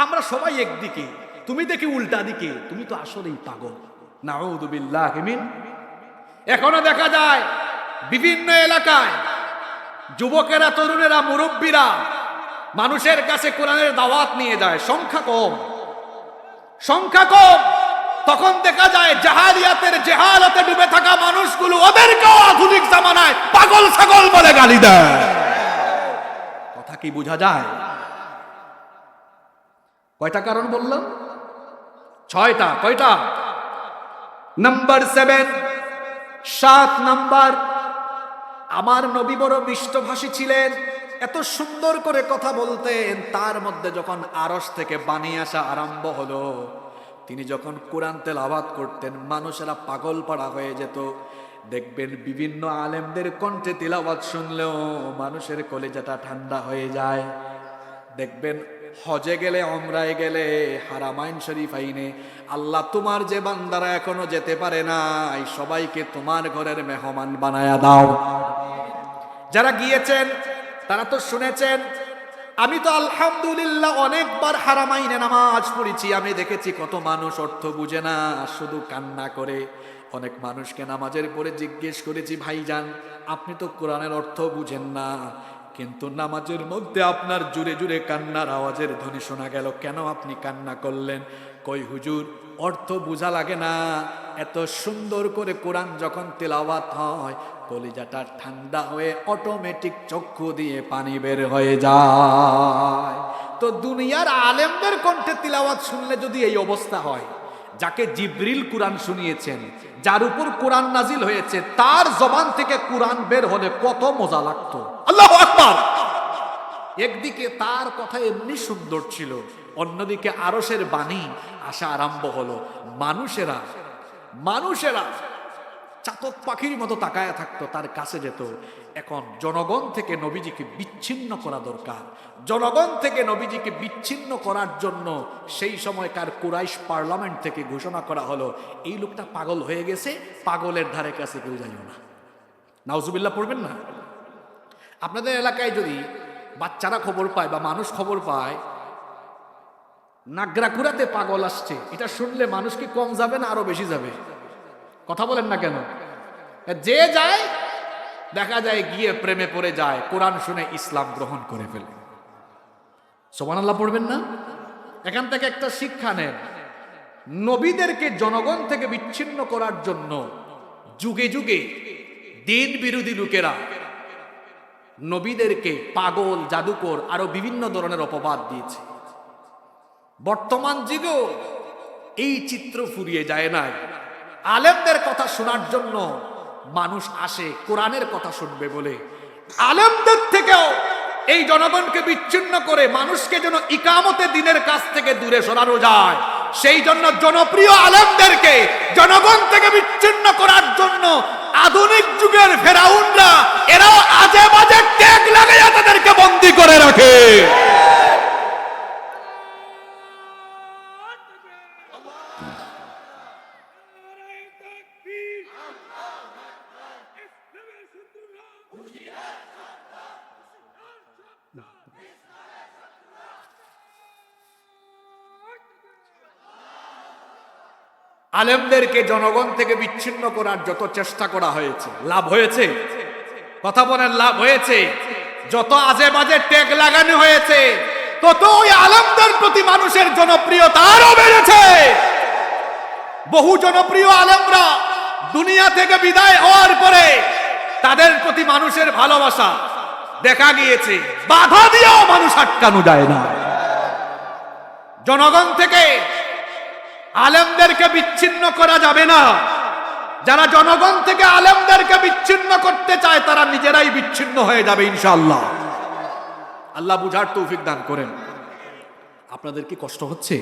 আমরা সবাই একদিকে, তুমি দেখি উল্টা দিকে, তুমি তো আসলেই পাগল। নাউযু বিল্লাহি মিন। এখনো দেখা যায় বিভিন্ন এলাকায় যুবকেরা, তরুণেরা, মুরব্বীরা মানুষের কাছে কোরআনের দাওয়াত নিয়ে যায়, সংখ্যা কম। তখন দেখা যায় জাহালিয়াতের জেহালতে ডুবে থাকা মানুষগুলো ওদেরকেও আধুনিক জামানায় পাগল ছাগল বলে গালি দেয়। কথা কি বোঝা যায়? কয়টা কারণ বললাম? 6টা। কয়টা? নাম্বার 7, 7 নাম্বার, আমার নবী বড় মিষ্টভাষী ছিলেন, এত সুন্দর করে কথা বলতেন। তার মধ্যে যখন আরশ থেকে বাণী আসা আরম্ভ হলো, তিনি যখন কোরআন তেলাওয়াত করতেন, মানুষেরা পাগল পাড়া হয়ে যেত। দেখবেন বিভিন্ন আলেমদের কণ্ঠে তিলাওয়াত শুনলেও মানুষের কলিজাটা ঠান্ডা হয়ে যায়। দেখবেন হজে গেলে, ওমরায় গেলে, হারামাইন শরীফাইনে, আল্লাহ তোমার যে বান্দারা এখনো যেতে পারে নাই, সবাইকে তোমার ঘরের মেহমান বানায়া দাও। যারা গিয়েছেন তারা তো শুনেছেন, আমি তো আলহামদুলিল্লাহ অনেকবার হারামাইনে নামাজ পড়েছি। আমি দেখেছি কত মানুষ অর্থ বুঝে না, শুধু কান্না করে। অনেক মানুষকে নামাজের পরে জিজ্ঞেস করেছি, ভাইজান আপনি তো কোরআনের অর্থ বুঝেন না, কিন্তু নামাজের মধ্যে আপনার জুড়ে জুড়ে কান্নার আওয়াজের ধ্বনি শোনা গেল, কেন আপনি কান্না করলেন? কই হুজুর, অর্থ বোঝা লাগে না, এত সুন্দর করে কোরআন যখন তেলাওয়াত হয়, কলিজাটা ঠান্ডা হয়ে অটোমেটিক চক্ষু দিয়ে পানি বের হয়ে যায়। তো দুনিয়ার আলেমদের কণ্ঠে তিলাওয়াত শুনলে যদি এই অবস্থা হয়, যাকে জিবরিল কোরআন শুনিয়েছেন, যার উপর কোরআন নাজিল হয়েছে, তার জবান থেকে কোরআন বের হলে কত মজা লাগতো। আল্লাহু আকবার। একদিকে তার কথা এমনি সুন্দর ছিল, অন্যদিকে আরশের বাণী আসা আরম্ভ হলো। মানুষেরা চাতক পাখির মতো তাকায়া থাকতো, তার কাছে যেত। এখন জনগণ থেকে নবীজিকে বিচ্ছিন্ন করা দরকার। জনগণ থেকে নবীজিকে বিচ্ছিন্ন করার জন্য সেই সময়কার কুরাইশ পার্লামেন্ট থেকে ঘোষণা করা হলো, এই লোকটা পাগল হয়ে গেছে, পাগলের ধারে কাছে কেউ যাইও না। নাউজুবিল্লাহ পড়বেন না? আপনাদের এলাকায় যদি বাচ্চারা খবর পায় বা মানুষ খবর পায় নাগরাকুড়াতে পাগল আসছে, এটা শুনলে মানুষ কি কম যাবে না আরো বেশি যাবে? কথা বলেন না কেন? যে যায় দেখা যায় গিয়ে প্রেমে পড়ে যায়, কোরআন শুনে ইসলাম গ্রহণ করে ফেলে। সুবহানাল্লাহ পড়বেন না? এখান থেকে একটা শিক্ষা নেন, নবীদেরকে জনগণ থেকে বিচ্ছিন্ন করার জন্য যুগে যুগে দিন বিরোধী লোকেরা নবীদেরকে পাগল, জাদুকর, আরো বিভিন্ন ধরনের অপবাদ দিয়েছে। বর্তমান যুগেও এই চিত্র ফুরিয়ে যায় নাই। আলেমদের কথা শোনার জন্য মানুষ আসে, কোরআনের কথা শুনবে বলে। আলেমদের থেকেও এই জনগণকে বিচ্ছিন্ন করে মানুষকে যেন ইকামতে দিনের কাছ থেকে দূরে সরানো যায়, সেই জন্য জনপ্রিয় আলেমদেরকে জনগণ থেকে বিচ্ছিন্ন করার জন্য আধুনিক যুগের ফেরাউনরা এরাও আজে বাজে ট্যাগ লাগাইয়া তাদেরকে বন্দী করে রাখে। আলেমদেরকে জনগণ থেকে বিচ্ছিন্ন করার যত চেষ্টা করা হয়েছে, লাভ হয়েছে? কথা বলেন, লাভ হয়েছে? যত আজে বাজে ট্যাগ লাগানো হয়েছে, তত ওই আলেমদের প্রতি মানুষের জনপ্রিয়তা আরো বেড়েছে। বহু জনপ্রিয় আলেমরা দুনিয়া থেকে বিদায় হওয়ার পরে তাদের প্রতি মানুষের ভালোবাসা দেখা গিয়েছে, বাধা দিয়েও মানুষ আটকানো যায় না। জনগণ থেকে আলেমদেরকে বিচ্ছিন্ন করা যাবে না। যারা জনগণ থেকে আলেমদেরকে বিচ্ছিন্ন করতে চায় তারা নিজেরাই বিচ্ছিন্ন হয়ে যাবে ইনশাআল্লাহ। আল্লাহ বুঝার তৌফিক দান করেন। আপনাদের কি কষ্ট হচ্ছে?